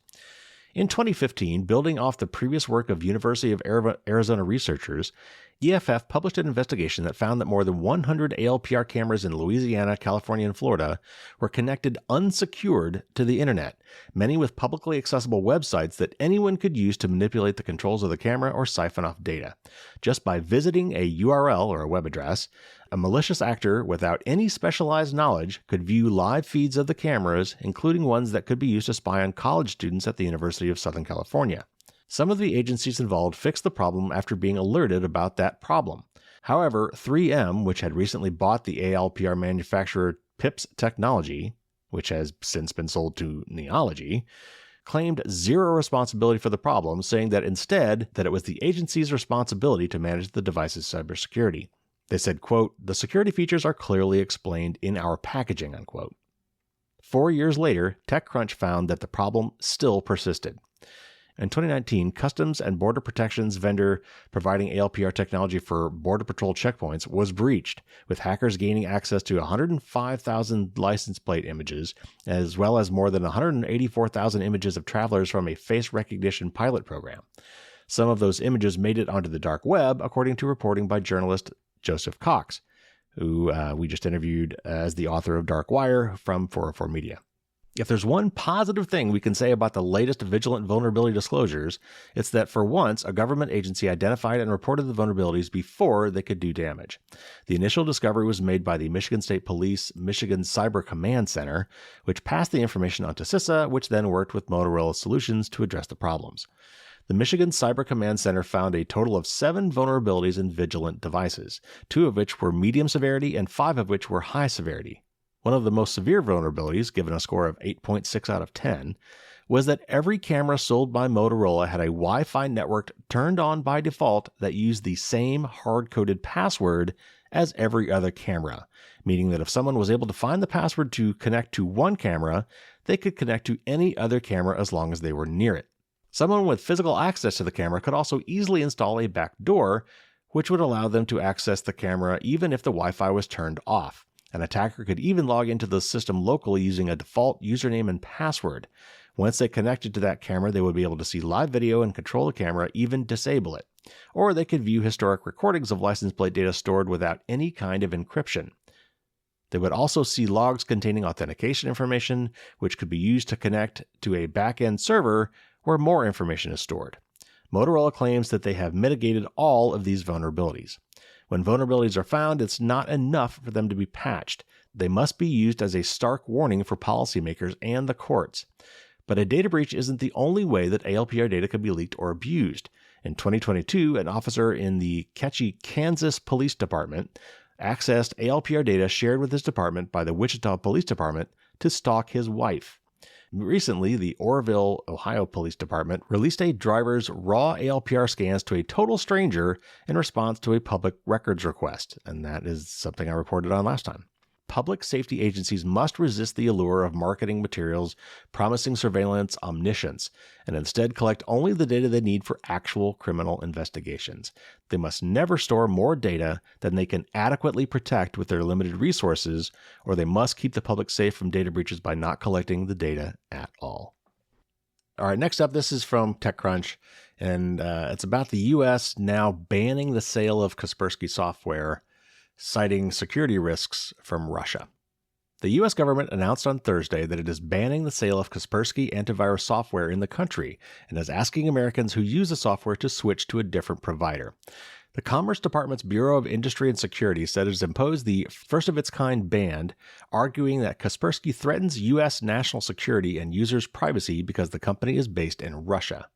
In 2015, building off the previous work of University of Arizona researchers, EFF published an investigation that found that more than 100 ALPR cameras in Louisiana, California, and Florida were connected unsecured to the internet, many with publicly accessible websites that anyone could use to manipulate the controls of the camera or siphon off data. Just by visiting a URL or a web address, a malicious actor without any specialized knowledge could view live feeds of the cameras, including ones that could be used to spy on college students at the University of Southern California. Some of the agencies involved fixed the problem after being alerted about that problem. However, 3M, which had recently bought the ALPR manufacturer PIPS Technology, which has since been sold to Neology, claimed zero responsibility for the problem, saying that instead that it was the agency's responsibility to manage the device's cybersecurity. They said, quote, the security features are clearly explained in our packaging, unquote. 4 years later, TechCrunch found that the problem still persisted. In 2019, Customs and Border Protection's vendor providing ALPR technology for Border Patrol checkpoints was breached, with hackers gaining access to 105,000 license plate images, as well as more than 184,000 images of travelers from a face recognition pilot program. Some of those images made it onto the dark web, according to reporting by journalist Joseph Cox, who we just interviewed as the author of Dark Wire from 404 Media. If there's one positive thing we can say about the latest vigilant vulnerability disclosures, it's that for once, a government agency identified and reported the vulnerabilities before they could do damage. The initial discovery was made by the Michigan State Police Michigan Cyber Command Center, which passed the information on to CISA, which then worked with Motorola Solutions to address the problems. The Michigan Cyber Command Center found a total of 7 vulnerabilities in vigilant devices, 2 of which were medium severity and 5 of which were high severity. One of the most severe vulnerabilities, given a score of 8.6 out of 10, was that every camera sold by Motorola had a Wi-Fi network turned on by default that used the same hard-coded password as every other camera, meaning that if someone was able to find the password to connect to one camera, they could connect to any other camera as long as they were near it. Someone with physical access to the camera could also easily install a backdoor, which would allow them to access the camera even if the Wi-Fi was turned off. An attacker could even log into the system locally using a default username and password. Once they connected to that camera, they would be able to see live video and control the camera, even disable it. Or they could view historic recordings of license plate data stored without any kind of encryption. They would also see logs containing authentication information, which could be used to connect to a back-end server where more information is stored. Motorola claims that they have mitigated all of these vulnerabilities. When vulnerabilities are found, it's not enough for them to be patched. They must be used as a stark warning for policymakers and the courts. But a data breach isn't the only way that ALPR data could be leaked or abused. In 2022, an officer in the Ketchy, Kansas Police Department accessed ALPR data shared with his department by the Wichita Police Department to stalk his wife. Recently, the Orrville, Ohio Police Department released a driver's raw ALPR scans to a total stranger in response to a public records request, and that is something I reported on last time. Public safety agencies must resist the allure of marketing materials promising surveillance omniscience and instead collect only the data they need for actual criminal investigations. They must never store more data than they can adequately protect with their limited resources, or they must keep the public safe from data breaches by not collecting the data at all. All right, next up, this is from TechCrunch, and it's about the U.S. now banning the sale of Kaspersky software, citing security risks from Russia. The U.S. government announced on Thursday that it is banning the sale of Kaspersky antivirus software in the country and is asking Americans who use the software to switch to a different provider. The Commerce Department's Bureau of Industry and Security said it has imposed the first-of-its-kind ban, arguing that Kaspersky threatens U.S. national security and users' privacy because the company is based in Russia.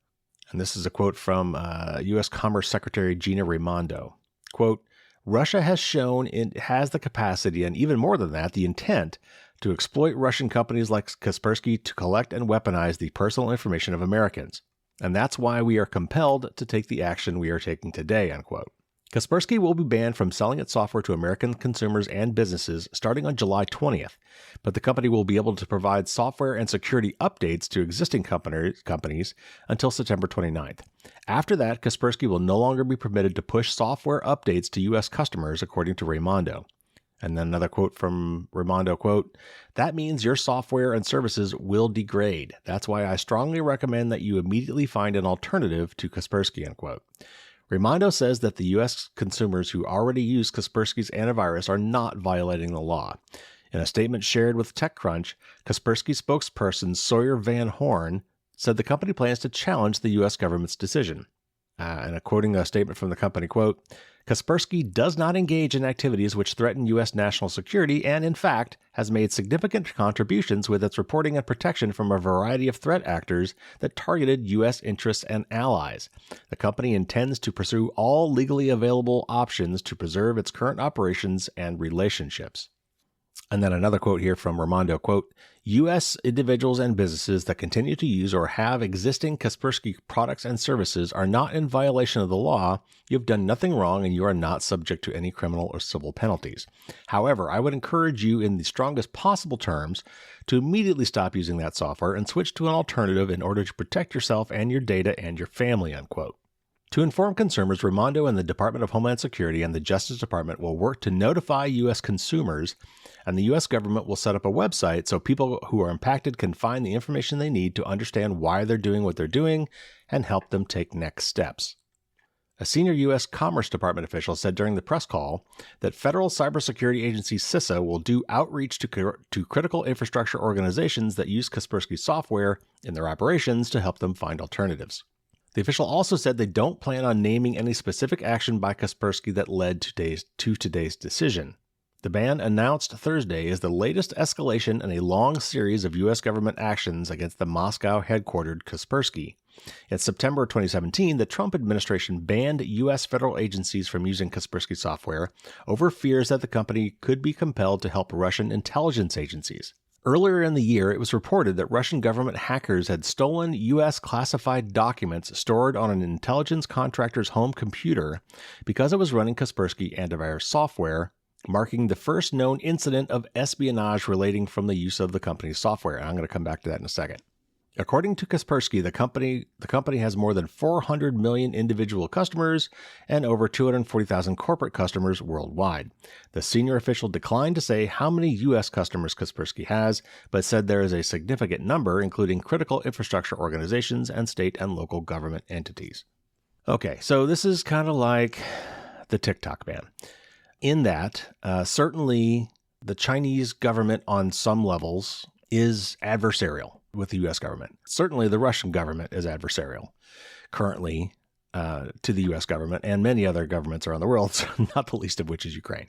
And this is a quote from U.S. Commerce Secretary Gina Raimondo. Quote, Russia has shown it has the capacity, and even more than that, the intent, to exploit Russian companies like Kaspersky to collect and weaponize the personal information of Americans. And that's why we are compelled to take the action we are taking today, unquote. Kaspersky will be banned from selling its software to American consumers and businesses starting on July 20th, but the company will be able to provide software and security updates to existing companies until September 29th. After that, Kaspersky will no longer be permitted to push software updates to U.S. customers, according to Raimondo. And then another quote from Raimondo, quote, that means your software and services will degrade. That's why I strongly recommend that you immediately find an alternative to Kaspersky, unquote. Raimondo says that the U.S. consumers who already use Kaspersky's antivirus are not violating the law. In a statement shared with TechCrunch, Kaspersky spokesperson Sawyer Van Horn said the company plans to challenge the U.S. government's decision. And quoting a statement from the company, quote, Kaspersky does not engage in activities which threaten U.S. national security and, in fact, has made significant contributions with its reporting and protection from a variety of threat actors that targeted U.S. interests and allies. The company intends to pursue all legally available options to preserve its current operations and relationships. And then another quote here from Raimondo, quote, U.S. individuals and businesses that continue to use or have existing Kaspersky products and services are not in violation of the law. You have done nothing wrong and you are not subject to any criminal or civil penalties. However, I would encourage you in the strongest possible terms to immediately stop using that software and switch to an alternative in order to protect yourself and your data and your family, unquote. To inform consumers, Raimondo and the Department of Homeland Security and the Justice Department will work to notify U.S. consumers, and the U.S. government will set up a website so people who are impacted can find the information they need to understand why they're doing what they're doing and help them take next steps. A senior U.S. Commerce Department official said during the press call that federal cybersecurity agency CISA will do outreach to critical infrastructure organizations that use Kaspersky software in their operations to help them find alternatives. The official also said they don't plan on naming any specific action by Kaspersky that led to today's decision. The ban announced Thursday is the latest escalation in a long series of U.S. government actions against the Moscow-headquartered Kaspersky. In September 2017, the Trump administration banned U.S. federal agencies from using Kaspersky software over fears that the company could be compelled to help Russian intelligence agencies. Earlier in the year, it was reported that Russian government hackers had stolen U.S. classified documents stored on an intelligence contractor's home computer because it was running Kaspersky antivirus software, marking the first known incident of espionage relating from the use of the company's software. And I'm going to come back to that in a second. According to Kaspersky, the company has more than 400 million individual customers and over 240,000 corporate customers worldwide. The senior official declined to say how many U.S. customers Kaspersky has, but said there is a significant number, including critical infrastructure organizations and state and local government entities. Okay, so this is kind of like the TikTok ban. In that, certainly the Chinese government on some levels is adversarial with the U.S. government. Certainly the Russian government is adversarial currently to the U.S. government and many other governments around the world, not the least of which is Ukraine.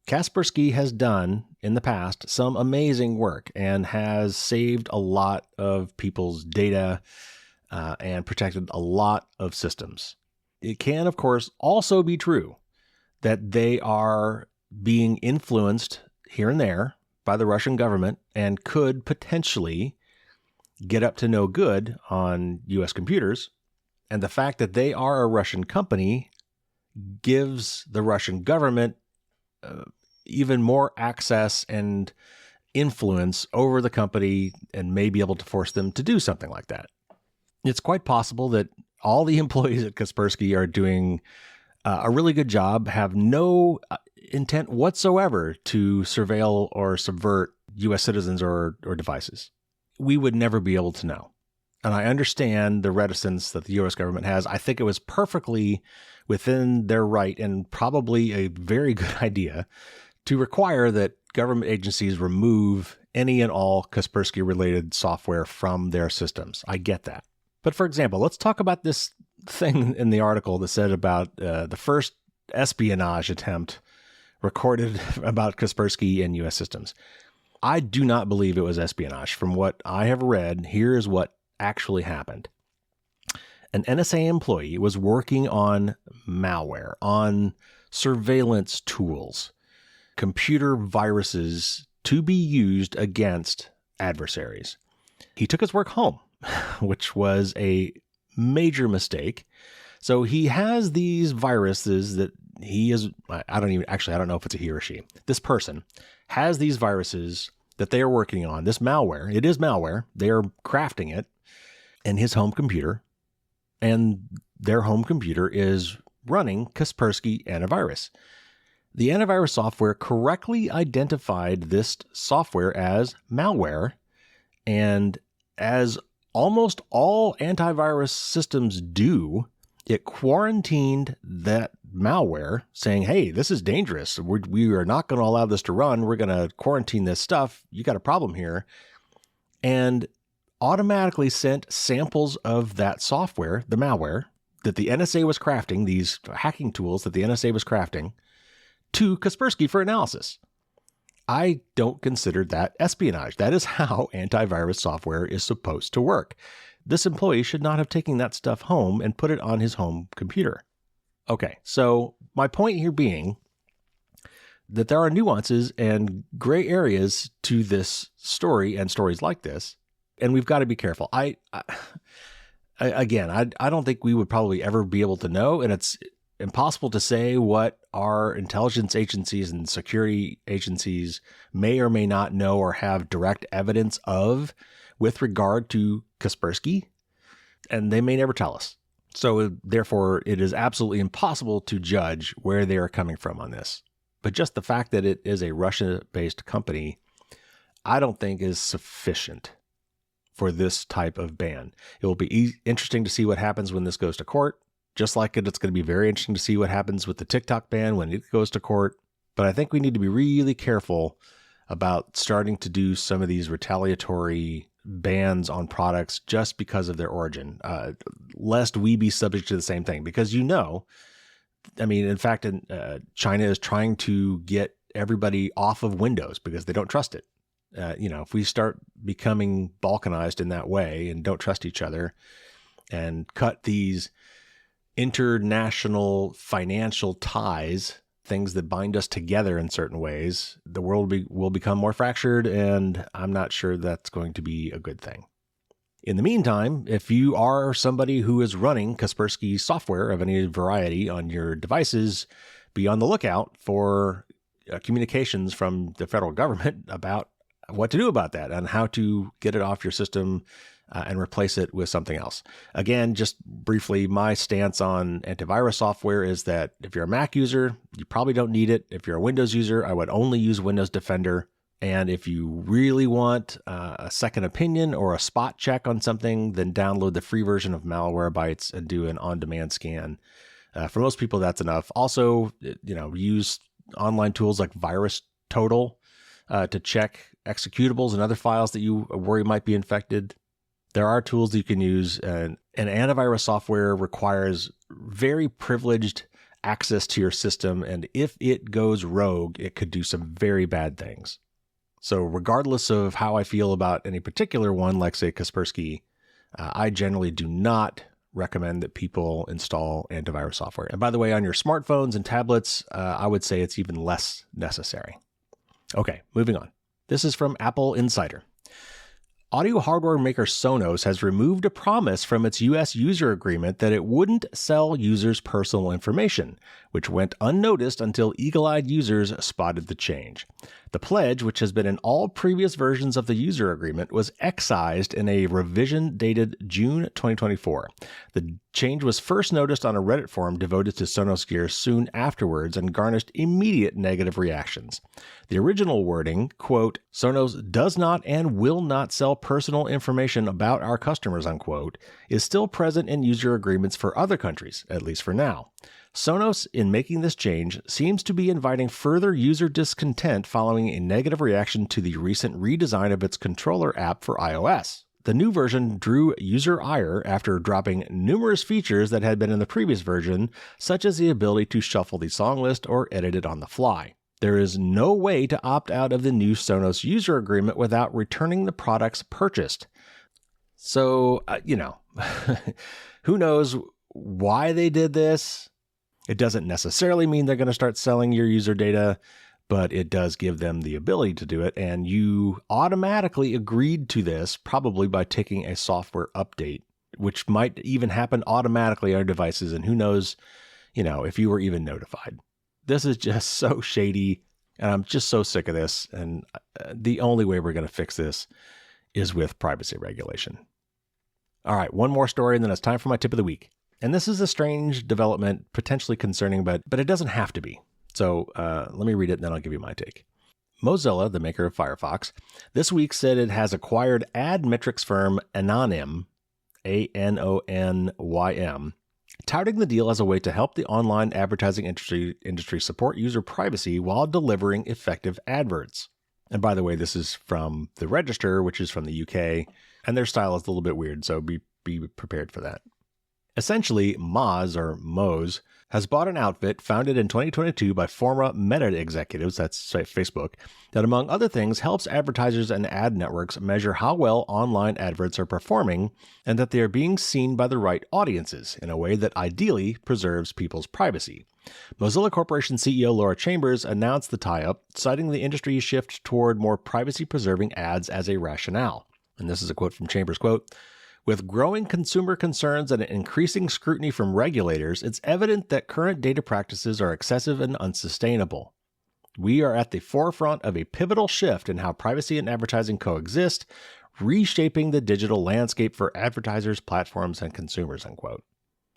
Kaspersky has done in the past some amazing work and has saved a lot of people's data and protected a lot of systems. It can, of course, also be true that they are being influenced here and there by the Russian government and could potentially get up to no good on U.S. computers. And the fact that they are a Russian company gives the Russian government even more access and influence over the company and may be able to force them to do something like that. It's quite possible that all the employees at Kaspersky are doing a really good job, have no intent whatsoever to surveil or subvert U.S. citizens or devices. We would never be able to know. And I understand the reticence that the U.S. government has. I think it was perfectly within their right and probably a very good idea to require that government agencies remove any and all Kaspersky-related software from their systems. I get that. But for example, let's talk about this thing in the article that said about the first espionage attempt recorded about Kaspersky in U.S. systems. I do not believe it was espionage. From what I have read, here is what actually happened. An NSA employee was working on malware, on surveillance tools, computer viruses to be used against adversaries. He took his work home, which was a major mistake. So he has these viruses that he is, I don't know if it's a he or she. This person has these viruses that they are working on, this malware. It is malware. They are crafting it in his home computer, and their home computer is running Kaspersky antivirus. The antivirus software correctly identified this software as malware, and as almost all antivirus systems do, it quarantined that malware, saying, hey, this is dangerous. We are not going to allow this to run. We're going to quarantine this stuff. You got a problem here. And automatically sent samples of that software, the malware, that the NSA was crafting, these hacking tools that the NSA was crafting, to Kaspersky for analysis. I don't consider that espionage. That is how antivirus software is supposed to work. This employee should not have taken that stuff home and put it on his home computer. Okay, so my point here being that there are nuances and gray areas to this story and stories like this, and we've got to be careful. I don't think we would probably ever be able to know, and it's impossible to say what our intelligence agencies and security agencies may or may not know or have direct evidence of with regard to Kaspersky, and they may never tell us. So therefore, it is absolutely impossible to judge where they are coming from on this. But just the fact that it is a Russia-based company, I don't think is sufficient for this type of ban. It will be interesting to see what happens when this goes to court. Just like it's going to be very interesting to see what happens with the TikTok ban when it goes to court. But I think we need to be really careful about starting to do some of these retaliatory bans on products just because of their origin, lest we be subject to the same thing. Because in fact, China is trying to get everybody off of Windows because they don't trust it. If we start becoming balkanized in that way and don't trust each other and cut these international financial ties, things that bind us together in certain ways, the world will become more fractured, and I'm not sure that's going to be a good thing. In the meantime, if you are somebody who is running Kaspersky software of any variety on your devices, be on the lookout for communications from the federal government about what to do about that and how to get it off your system and replace it with something else. Again, just briefly, my stance on antivirus software is that if you're a Mac user, you probably don't need it. If you're a Windows user, I would only use Windows Defender. And if you really want a second opinion or a spot check on something, then download the free version of Malwarebytes and do an on-demand scan. For most people, that's enough. Also, use online tools like VirusTotal to check executables and other files that you worry might be infected. There are tools that you can use, and antivirus software requires very privileged access to your system, and if it goes rogue, it could do some very bad things. So regardless of how I feel about any particular one, like say Kaspersky, I generally do not recommend that people install antivirus software. And by the way, on your smartphones and tablets, I would say it's even less necessary. Okay, moving on. This is from Apple Insider. Audio hardware maker Sonos has removed a promise from its U.S. user agreement that it wouldn't sell users' personal information, which went unnoticed until eagle-eyed users spotted the change. The pledge, which has been in all previous versions of the user agreement, was excised in a revision dated June 2024. The change was first noticed on a Reddit forum devoted to Sonos gear soon afterwards and garnered immediate negative reactions. The original wording, quote, "Sonos does not and will not sell personal information about our customers," unquote, is still present in user agreements for other countries, at least for now. Sonos, in making this change, seems to be inviting further user discontent following a negative reaction to the recent redesign of its controller app for iOS. The new version drew user ire after dropping numerous features that had been in the previous version, such as the ability to shuffle the song list or edit it on the fly. There is no way to opt out of the new Sonos user agreement without returning the products purchased. So, who knows why they did this? It doesn't necessarily mean they're going to start selling your user data, but it does give them the ability to do it. And you automatically agreed to this probably by taking a software update, which might even happen automatically on your devices. And who knows, if you were even notified. This is just so shady, and I'm just so sick of this. And the only way we're going to fix this is with privacy regulation. All right, one more story, and then it's time for my tip of the week. And this is a strange development, potentially concerning, but it doesn't have to be. So let me read it, and then I'll give you my take. Mozilla, the maker of Firefox, this week said it has acquired ad metrics firm Anonym, Anonym, touting the deal as a way to help the online advertising industry support user privacy while delivering effective adverts. And by the way, this is from the Register, which is from the UK, and their style is a little bit weird, so be prepared for that. Essentially, Moz has bought an outfit founded in 2022 by former Meta executives, that's Facebook, that among other things helps advertisers and ad networks measure how well online adverts are performing and that they are being seen by the right audiences in a way that ideally preserves people's privacy. Mozilla Corporation CEO Laura Chambers announced the tie-up, citing the industry's shift toward more privacy-preserving ads as a rationale. And this is a quote from Chambers, quote, "With growing consumer concerns and increasing scrutiny from regulators, it's evident that current data practices are excessive and unsustainable. We are at the forefront of a pivotal shift in how privacy and advertising coexist, reshaping the digital landscape for advertisers, platforms, and consumers," unquote.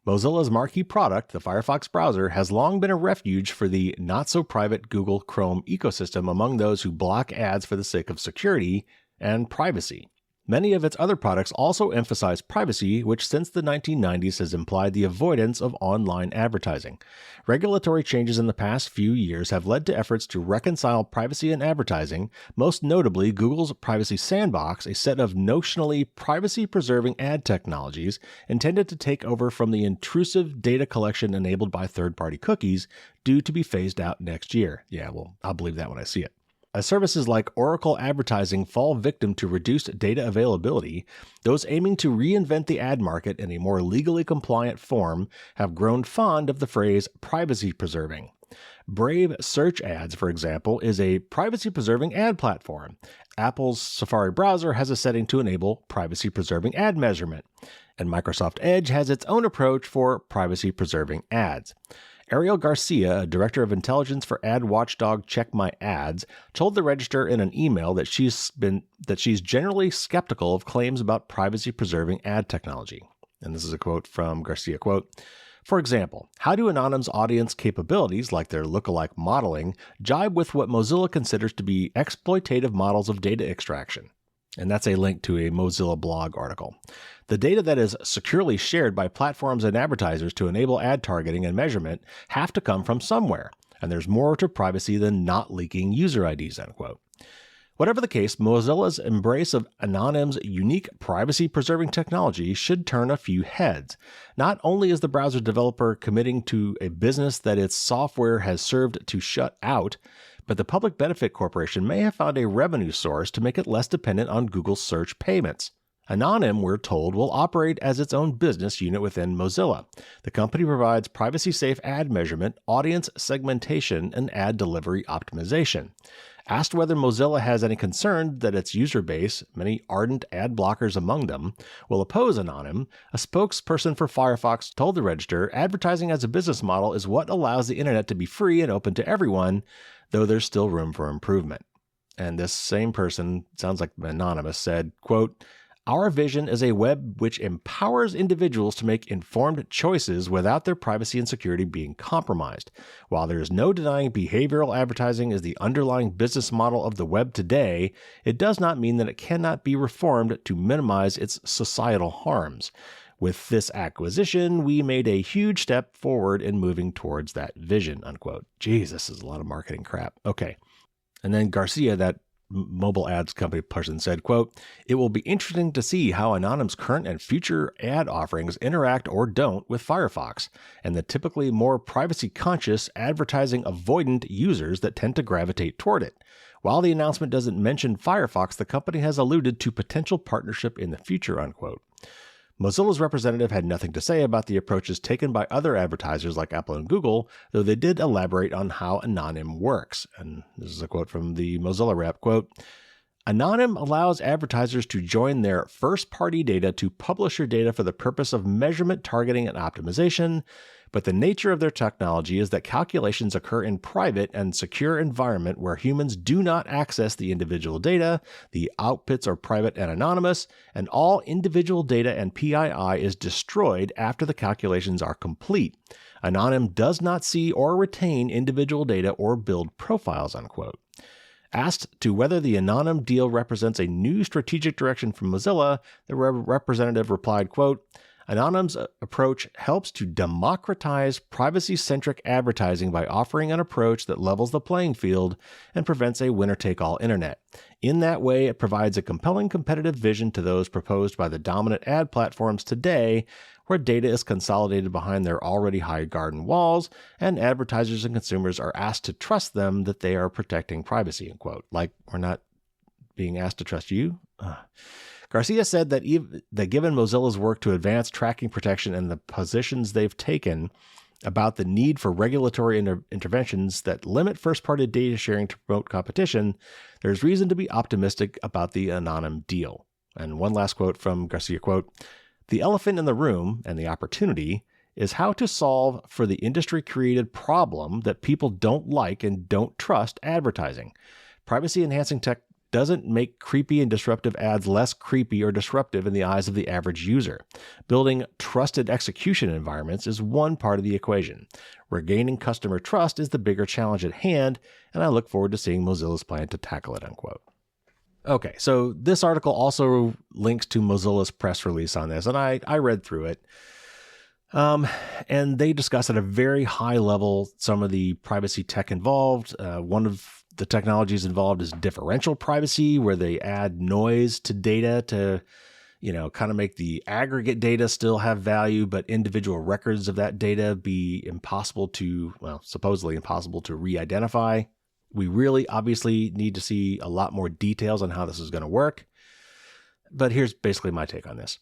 Mozilla's marquee product, the Firefox browser, has long been a refuge for the not-so-private Google Chrome ecosystem among those who block ads for the sake of security and privacy. Many of its other products also emphasize privacy, which since the 1990s has implied the avoidance of online advertising. Regulatory changes in the past few years have led to efforts to reconcile privacy and advertising, most notably Google's Privacy Sandbox, a set of notionally privacy-preserving ad technologies intended to take over from the intrusive data collection enabled by third-party cookies, due to be phased out next year. Yeah, well, I'll believe that when I see it. As services like Oracle Advertising fall victim to reduced data availability, those aiming to reinvent the ad market in a more legally compliant form have grown fond of the phrase privacy-preserving. Brave Search Ads, for example, is a privacy-preserving ad platform. Apple's Safari browser has a setting to enable privacy-preserving ad measurement, and Microsoft Edge has its own approach for privacy-preserving ads. Ariel Garcia, director of intelligence for ad watchdog Check My Ads, told the Register in an email that she's generally skeptical of claims about privacy-preserving ad technology. And this is a quote from Garcia, quote, "For example, how do Anonym's audience capabilities, like their lookalike modeling, jibe with what Mozilla considers to be exploitative models of data extraction?" And that's a link to a Mozilla blog article. "The data that is securely shared by platforms and advertisers to enable ad targeting and measurement have to come from somewhere, and there's more to privacy than not leaking user IDs," unquote. Whatever the case, Mozilla's embrace of Anonym's unique privacy-preserving technology should turn a few heads. Not only is the browser developer committing to a business that its software has served to shut out, but the Public Benefit Corporation may have found a revenue source to make it less dependent on Google's search payments. Anonym, we're told, will operate as its own business unit within Mozilla. The company provides privacy-safe ad measurement, audience segmentation, and ad delivery optimization. Asked whether Mozilla has any concern that its user base, many ardent ad blockers among them, will oppose Anonym, a spokesperson for Firefox told the Register advertising as a business model is what allows the internet to be free and open to everyone, though there's still room for improvement. And this same person, sounds like anonymous, said, quote, "Our vision is a web which empowers individuals to make informed choices without their privacy and security being compromised. While there is no denying behavioral advertising is the underlying business model of the web today, it does not mean that it cannot be reformed to minimize its societal harms. With this acquisition, we made a huge step forward in moving towards that vision," unquote. Jeez, this is a lot of marketing crap. Okay. And then Garcia, that mobile ads company person, said, quote, "It will be interesting to see how Anonym's current and future ad offerings interact or don't with Firefox and the typically more privacy-conscious, advertising-avoidant users that tend to gravitate toward it. While the announcement doesn't mention Firefox, the company has alluded to potential partnership in the future," unquote. Mozilla's representative had nothing to say about the approaches taken by other advertisers like Apple and Google, though they did elaborate on how Anonym works. And this is a quote from the Mozilla rep, quote, "Anonym allows advertisers to join their first-party data to publisher data for the purpose of measurement, targeting, and optimization, but the nature of their technology is that calculations occur in private and secure environment where humans do not access the individual data, the outputs are private and anonymous, and all individual data and PII is destroyed after the calculations are complete. Anonym does not see or retain individual data or build profiles," unquote. Asked to whether the Anonym deal represents a new strategic direction from Mozilla, the representative replied, quote, "Anonym's approach helps to democratize privacy-centric advertising by offering an approach that levels the playing field and prevents a winner-take-all internet. In that way, it provides a compelling competitive vision to those proposed by the dominant ad platforms today, where data is consolidated behind their already high garden walls, and advertisers and consumers are asked to trust them that they are protecting privacy," unquote. Like, we're not being asked to trust you? Garcia said that given Mozilla's work to advance tracking protection and the positions they've taken about the need for regulatory interventions that limit first-party data sharing to promote competition, there's reason to be optimistic about the Anonym deal. And one last quote from Garcia, quote, "The elephant in the room and the opportunity is how to solve for the industry-created problem that people don't like and don't trust advertising. Privacy-enhancing tech doesn't make creepy and disruptive ads less creepy or disruptive in the eyes of the average user. Building trusted execution environments is one part of the equation. Regaining customer trust is the bigger challenge at hand, and I look forward to seeing Mozilla's plan to tackle it," unquote. Okay, so this article also links to Mozilla's press release on this, and I read through it. And they discuss at a very high level some of the privacy tech involved. One of the technologies involved is differential privacy, where they add noise to data to, kind of make the aggregate data still have value, but individual records of that data be supposedly impossible to re-identify. We really obviously need to see a lot more details on how this is going to work. But here's basically my take on this.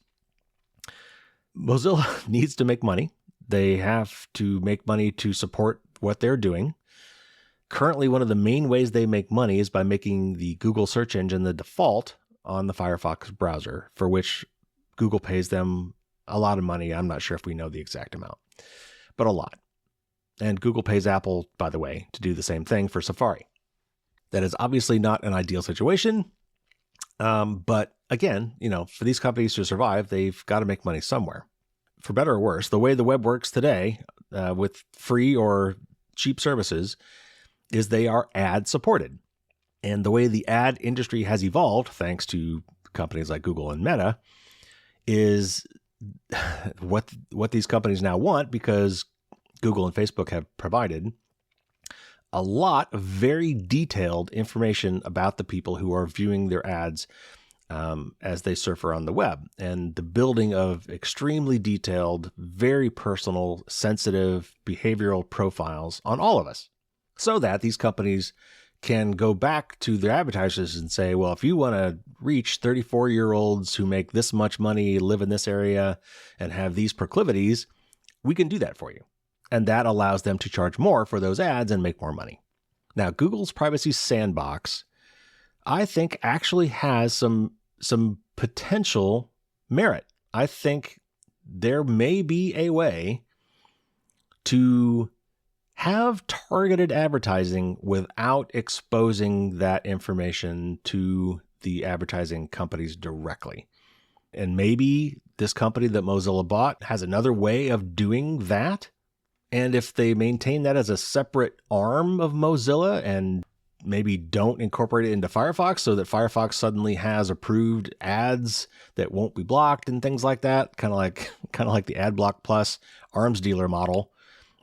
Mozilla needs to make money. They have to make money to support what they're doing. Currently, one of the main ways they make money is by making the Google search engine the default on the Firefox browser, for which Google pays them a lot of money. I'm not sure if we know the exact amount, but a lot. And Google pays Apple, by the way, to do the same thing for Safari. That is obviously not an ideal situation. But again, for these companies to survive, they've got to make money somewhere. For better or worse, the way the web works today, with free or cheap services, is they are ad supported. And the way the ad industry has evolved, thanks to companies like Google and Meta, is what these companies now want, because Google and Facebook have provided a lot of very detailed information about the people who are viewing their ads as they surf around the web, and the building of extremely detailed, very personal, sensitive behavioral profiles on all of us, so that these companies can go back to their advertisers and say, well, if you want to reach 34-year-olds who make this much money, live in this area, and have these proclivities, we can do that for you. And that allows them to charge more for those ads and make more money. Now, Google's Privacy Sandbox, I think, actually has some potential merit. I think there may be a way to have targeted advertising without exposing that information to the advertising companies directly. And maybe this company that Mozilla bought has another way of doing that. And if they maintain that as a separate arm of Mozilla and maybe don't incorporate it into Firefox so that Firefox suddenly has approved ads that won't be blocked and things like that, kind of like the AdBlock Plus arms dealer model,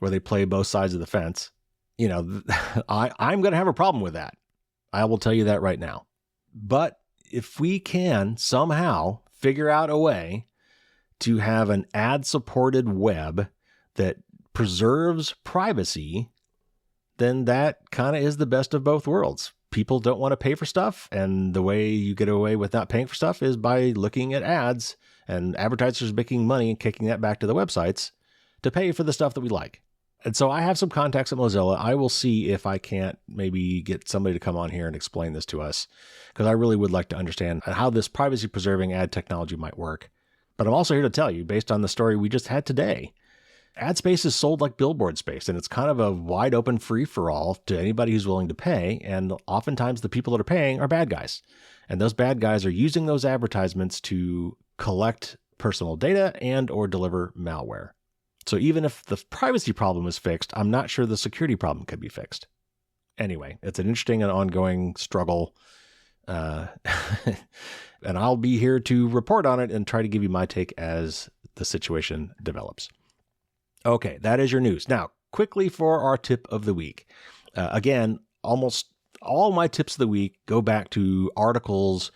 where they play both sides of the fence. I'm going to have a problem with that. I will tell you that right now. But if we can somehow figure out a way to have an ad-supported web that preserves privacy, then that kind of is the best of both worlds. People don't want to pay for stuff, and the way you get away with not paying for stuff is by looking at ads, and advertisers making money and kicking that back to the websites to pay for the stuff that we like. And so I have some contacts at Mozilla. I will see if I can't maybe get somebody to come on here and explain this to us, because I really would like to understand how this privacy-preserving ad technology might work. But I'm also here to tell you, based on the story we just had today, ad space is sold like billboard space, and it's kind of a wide open free-for-all to anybody who's willing to pay. And oftentimes the people that are paying are bad guys. And those bad guys are using those advertisements to collect personal data and or deliver malware. So even if the privacy problem is fixed, I'm not sure the security problem could be fixed. Anyway, it's an interesting and ongoing struggle. And I'll be here to report on it and try to give you my take as the situation develops. Okay, that is your news. Now, quickly for our tip of the week. Again, almost all my tips of the week go back to articles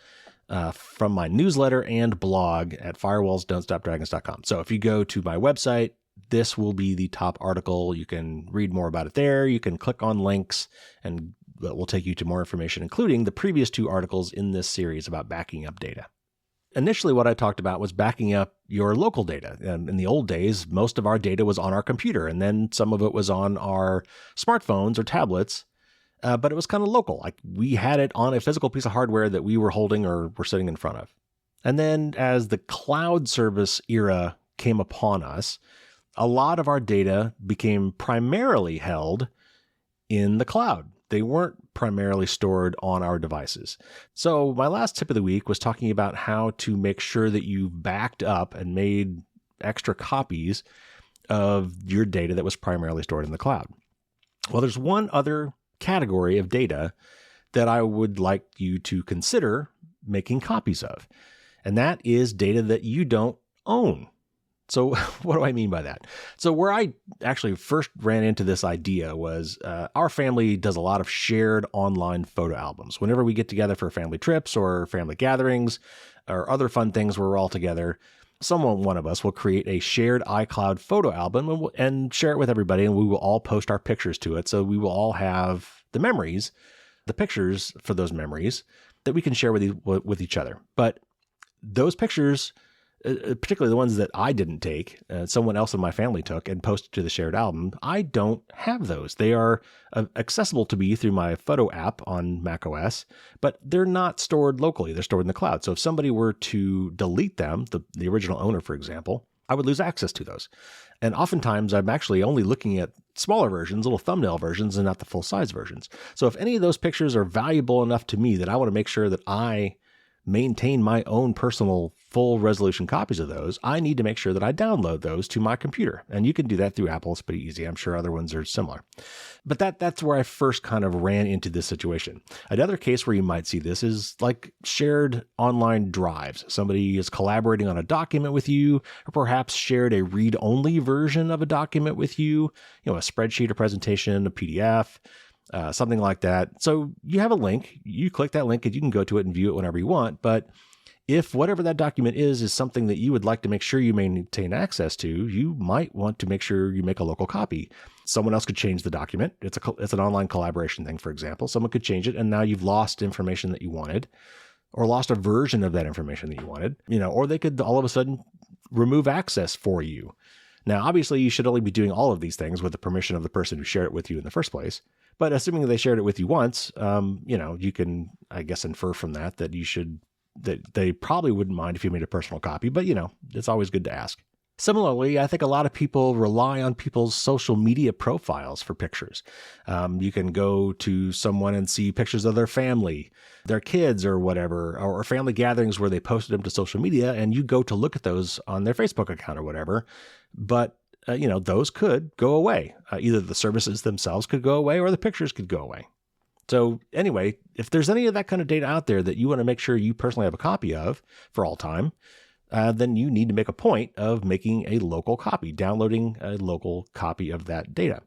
from my newsletter and blog at firewallsdon'tstopdragons.com. So if you go to my website, this will be the top article. You can read more about it there. You can click on links, and that will take you to more information, including the previous 2 articles in this series about backing up data. Initially, what I talked about was backing up your local data. In the old days, most of our data was on our computer, and then some of it was on our smartphones or tablets, but it was kind of local. Like we had it on a physical piece of hardware that we were holding or were sitting in front of. And then as the cloud service era came upon us, a lot of our data became primarily held in the cloud. They weren't primarily stored on our devices. So my last tip of the week was talking about how to make sure that you backed up and made extra copies of your data that was primarily stored in the cloud. Well, there's one other category of data that I would like you to consider making copies of, and that is data that you don't own. So what do I mean by that? So where I actually first ran into this idea was our family does a lot of shared online photo albums. Whenever we get together for family trips or family gatherings or other fun things where we're all together, one of us will create a shared iCloud photo album and share it with everybody, and we will all post our pictures to it. So we will all have the memories, the pictures for those memories that we can share with each other. But those pictures, particularly the ones that I didn't take, someone else in my family took and posted to the shared album, I don't have those. They are accessible to me through my photo app on macOS, but they're not stored locally. They're stored in the cloud. So if somebody were to delete them, the original owner, for example, I would lose access to those. And oftentimes I'm actually only looking at smaller versions, little thumbnail versions, and not the full-size versions. So if any of those pictures are valuable enough to me that I want to make sure that I maintain my own personal full resolution copies of those, I need to make sure that I download those to my computer. And you can do that through Apple. It's pretty easy. I'm sure other ones are similar. But that's where I first kind of ran into this situation. Another case where you might see this is like shared online drives. Somebody is collaborating on a document with you, or perhaps shared a read-only version of a document with you, a spreadsheet, a presentation, a PDF, something like that. So you have a link, you click that link and you can go to it and view it whenever you want. But if whatever that document is something that you would like to make sure you maintain access to, you might want to make sure you make a local copy. Someone else could change the document. It's an online collaboration thing, for example. Someone could change it and now you've lost information that you wanted, or lost a version of that information that you wanted, or they could all of a sudden remove access for you. Now, obviously, you should only be doing all of these things with the permission of the person who shared it with you in the first place. But assuming that they shared it with you once, you can, I guess, infer from that they probably wouldn't mind if you made a personal copy, but it's always good to ask. Similarly, I think a lot of people rely on people's social media profiles for pictures. You can go to someone and see pictures of their family, their kids or whatever, or family gatherings where they posted them to social media, and you go to look at those on their Facebook account or whatever. But, those could go away. Either the services themselves could go away or the pictures could go away. So anyway, if there's any of that kind of data out there that you want to make sure you personally have a copy of for all time, then you need to make a point of making a local copy, downloading a local copy of that data.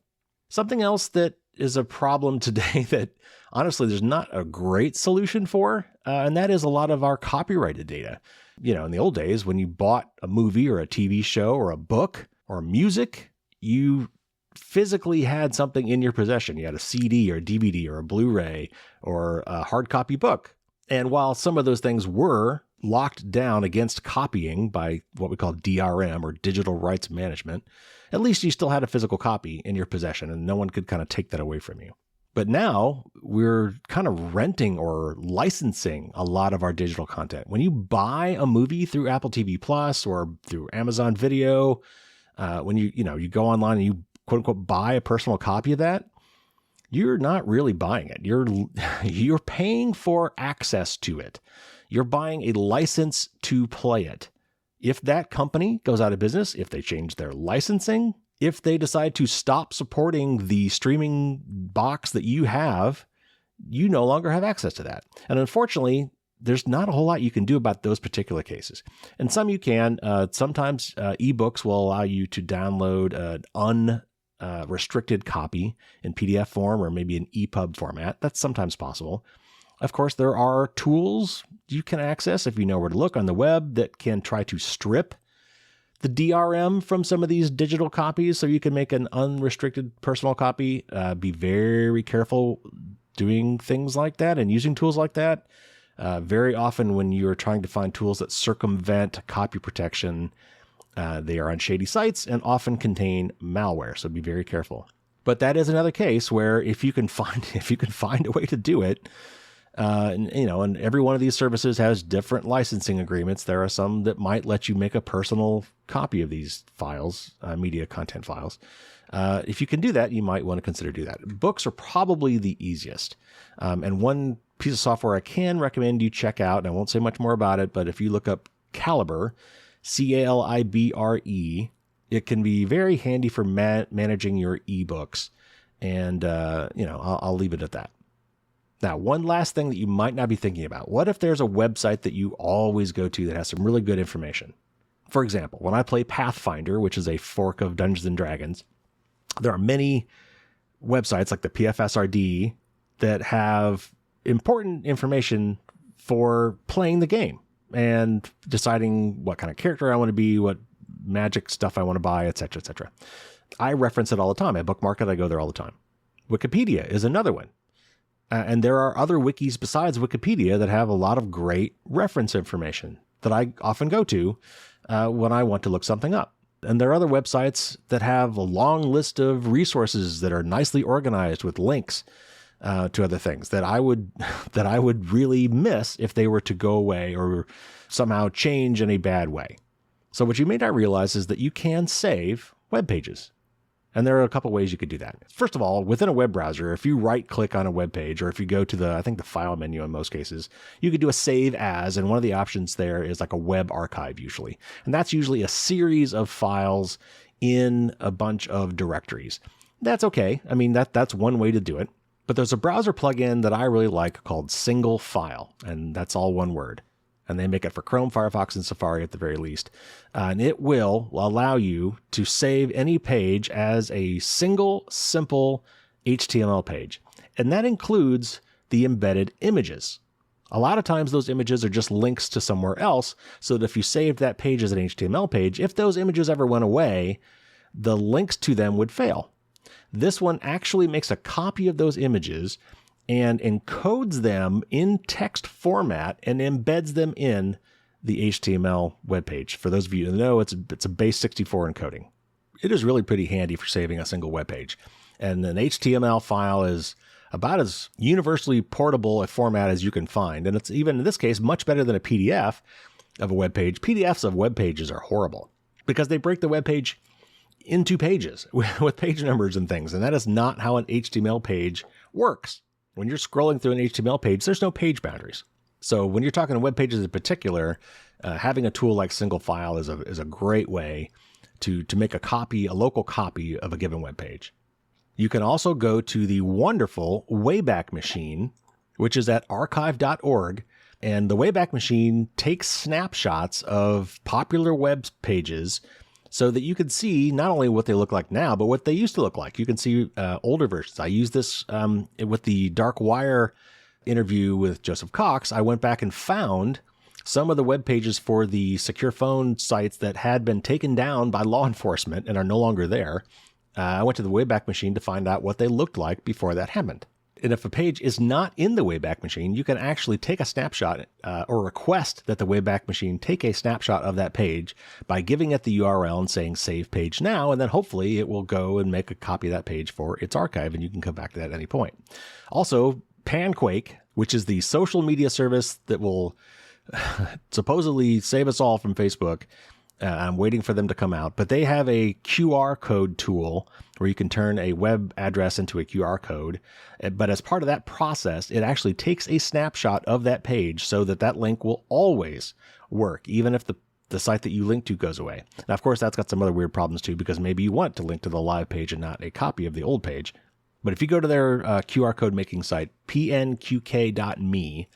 Something else that is a problem today that honestly there's not a great solution for, and that is a lot of our copyrighted data. In the old days, when you bought a movie or a TV show or a book or music, you physically had something in your possession. You had a CD or a DVD or a Blu-ray or a hard copy book. And while some of those things were locked down against copying by what we call DRM or digital rights management, at least you still had a physical copy in your possession and no one could kind of take that away from you. But now we're kind of renting or licensing a lot of our digital content. When you buy a movie through Apple TV Plus or through Amazon Video, when you go online and you quote unquote buy a personal copy of that, you're not really buying it. You're paying for access to it. You're buying a license to play it. If that company goes out of business, if they change their licensing, if they decide to stop supporting the streaming box that you have, you no longer have access to that. And unfortunately, there's not a whole lot you can do about those particular cases. And some you can. Sometimes ebooks will allow you to download an unrestricted copy in PDF form or maybe an EPUB format. That's sometimes possible. Of course, there are tools you can access if you know where to look on the web that can try to strip the DRM from some of these digital copies so you can make an unrestricted personal copy. Be very careful doing things like that and using tools like that. Very often when you're trying to find tools that circumvent copy protection, they are on shady sites and often contain malware. So be very careful. But that is another case where if you can find a way to do it, and every one of these services has different licensing agreements. There are some that might let you make a personal copy of these files, media content files. If you can do that, you might want to consider do that. Books are probably the easiest. And one piece of software I can recommend you check out, and I won't say much more about it, but if you look up Calibre, Calibre, it can be very handy for managing your ebooks. And, I'll leave it at that. Now, one last thing that you might not be thinking about. What if there's a website that you always go to that has some really good information? For example, when I play Pathfinder, which is a fork of Dungeons and Dragons, there are many websites like the PFSRD that have important information for playing the game and deciding what kind of character I want to be, what magic stuff I want to buy, etc., etc. I reference it all the time. I bookmark it. I go there all the time. Wikipedia is another one. And there are other wikis besides Wikipedia that have a lot of great reference information that I often go to when I want to look something up. And there are other websites that have a long list of resources that are nicely organized with links to other things that I would really miss if they were to go away or somehow change in a bad way. So what you may not realize is that you can save web pages. And there are a couple ways you could do that. First of all, within a web browser, if you right click on a web page, or if you go to the file menu in most cases, you could do a save as, and one of the options there is like a web archive usually. And that's usually a series of files in a bunch of directories. That's okay. I mean, that's one way to do it. But there's a browser plugin that I really like called Single File, and that's all one word. And they make it for Chrome, Firefox, and Safari at the very least. And it will allow you to save any page as a single, simple HTML page. And that includes the embedded images. A lot of times those images are just links to somewhere else, so that if you saved that page as an HTML page, if those images ever went away, the links to them would fail. This one actually makes a copy of those images and encodes them in text format and embeds them in the HTML web page. For those of you who know, it's a base 64 encoding. It is really pretty handy for saving a single web page. And an HTML file is about as universally portable a format as you can find. And it's even, in this case, much better than a PDF of a web page. PDFs of web pages are horrible because they break the web page into pages with page numbers and things. And that is not how an HTML page works. When you're scrolling through an HTML page, there's no page boundaries. So when you're talking web pages in particular, having a tool like Single File is a great way to make a local copy of a given web page. You can also go to the wonderful Wayback Machine, which is at archive.org. And the Wayback Machine takes snapshots of popular web pages so that you can see not only what they look like now, but what they used to look like. You can see older versions. I used this with the Dark Wire interview with Joseph Cox. I went back and found some of the web pages for the secure phone sites that had been taken down by law enforcement and are no longer there. I went to the Wayback Machine to find out what they looked like before that happened. And if a page is not in the Wayback Machine, you can actually take a snapshot or request that the Wayback Machine take a snapshot of that page by giving it the URL and saying save page now. And then hopefully it will go and make a copy of that page for its archive, and you can come back to that at any point. Also, Panquake, which is the social media service that will supposedly save us all from Facebook. I'm waiting for them to come out, but they have a QR code tool where you can turn a web address into a QR code. But as part of that process, it actually takes a snapshot of that page so that that link will always work, even if the site that you link to goes away. Now, of course, that's got some other weird problems too, because maybe you want to link to the live page and not a copy of the old page. But if you go to their QR code making site, pnqk.me,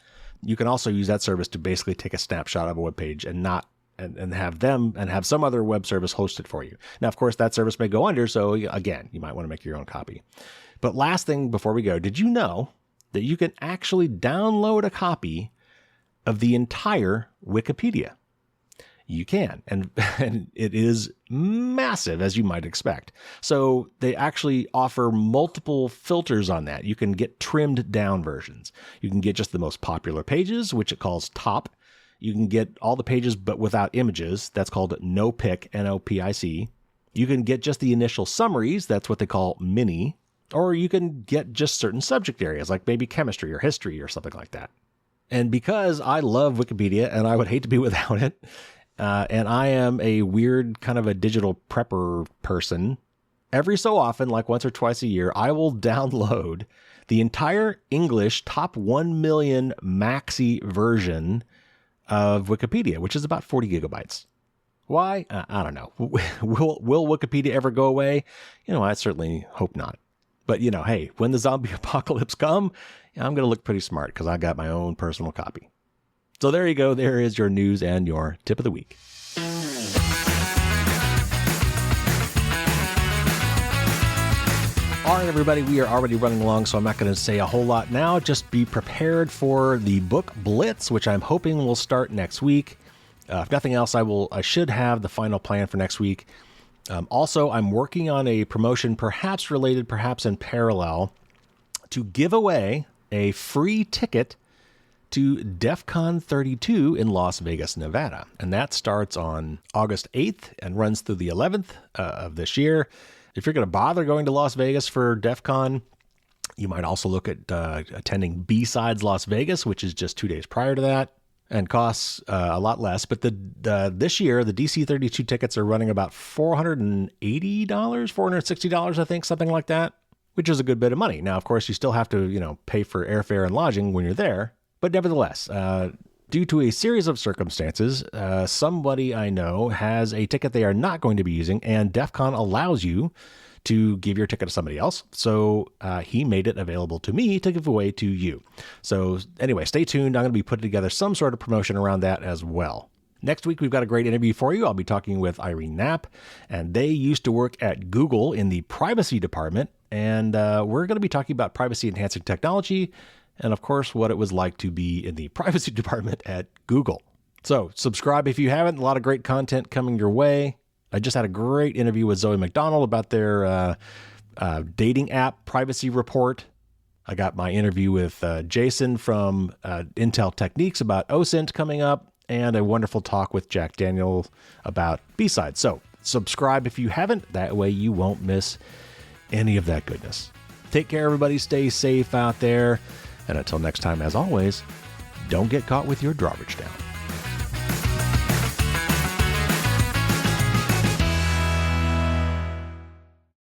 you can also use that service to basically take a snapshot of a web page and have some other web service host it for you. Now, of course, that service may go under, so again, you might want to make your own copy. But last thing before we go, did you know that you can actually download a copy of the entire Wikipedia? You can, and it is massive, as you might expect. So they actually offer multiple filters on that. You can get trimmed down versions. You can get just the most popular pages, which it calls top. You can get all the pages but without images. That's called NoPic, N-O-P-I-C. You can get just the initial summaries. That's what they call mini. Or you can get just certain subject areas, like maybe chemistry or history or something like that. And because I love Wikipedia and I would hate to be without it, and I am a weird kind of a digital prepper person, every so often, like once or twice a year, I will download the entire English top 1 million maxi version of Wikipedia, which is about 40 gigabytes. Why? I don't know. Will Wikipedia ever go away? I certainly hope not. But, hey, when the zombie apocalypse come, I'm going to look pretty smart because I got my own personal copy. So there you go. There is your news and your tip of the week. All right, everybody, we are already running along, so I'm not going to say a whole lot now. Just be prepared for the book Blitz, which I'm hoping will start next week. If nothing else, I should have the final plan for next week. Also, I'm working on a promotion, perhaps related, perhaps in parallel, to give away a free ticket to DEF CON 32 in Las Vegas, Nevada. And that starts on August 8th and runs through the 11th of this year. If you're going to bother going to Las Vegas for DEF CON, you might also look at attending B-Sides Las Vegas, which is just 2 days prior to that and costs a lot less. But this year, the DC 32 tickets are running about $480, $460, I think, something like that, which is a good bit of money. Now, of course, you still have to, pay for airfare and lodging when you're there. But nevertheless, due to a series of circumstances, somebody I know has a ticket they are not going to be using, and DEF CON allows you to give your ticket to somebody else. So he made it available to me to give away to you. So anyway, stay tuned. I'm going to be putting together some sort of promotion around that as well. Next week, we've got a great interview for you. I'll be talking with Irene Knapp, and they used to work at Google in the privacy department. And we're going to be talking about privacy-enhancing technology and, of course, what it was like to be in the privacy department at Google. So subscribe if you haven't. A lot of great content coming your way. I just had a great interview with Zoe McDonald about their dating app privacy report. I got my interview with Jason from Intel Techniques about OSINT coming up, and a wonderful talk with Jack Daniel about B-Sides. So subscribe if you haven't. That way you won't miss any of that goodness. Take care, everybody. Stay safe out there. And until next time, as always, don't get caught with your drawbridge down.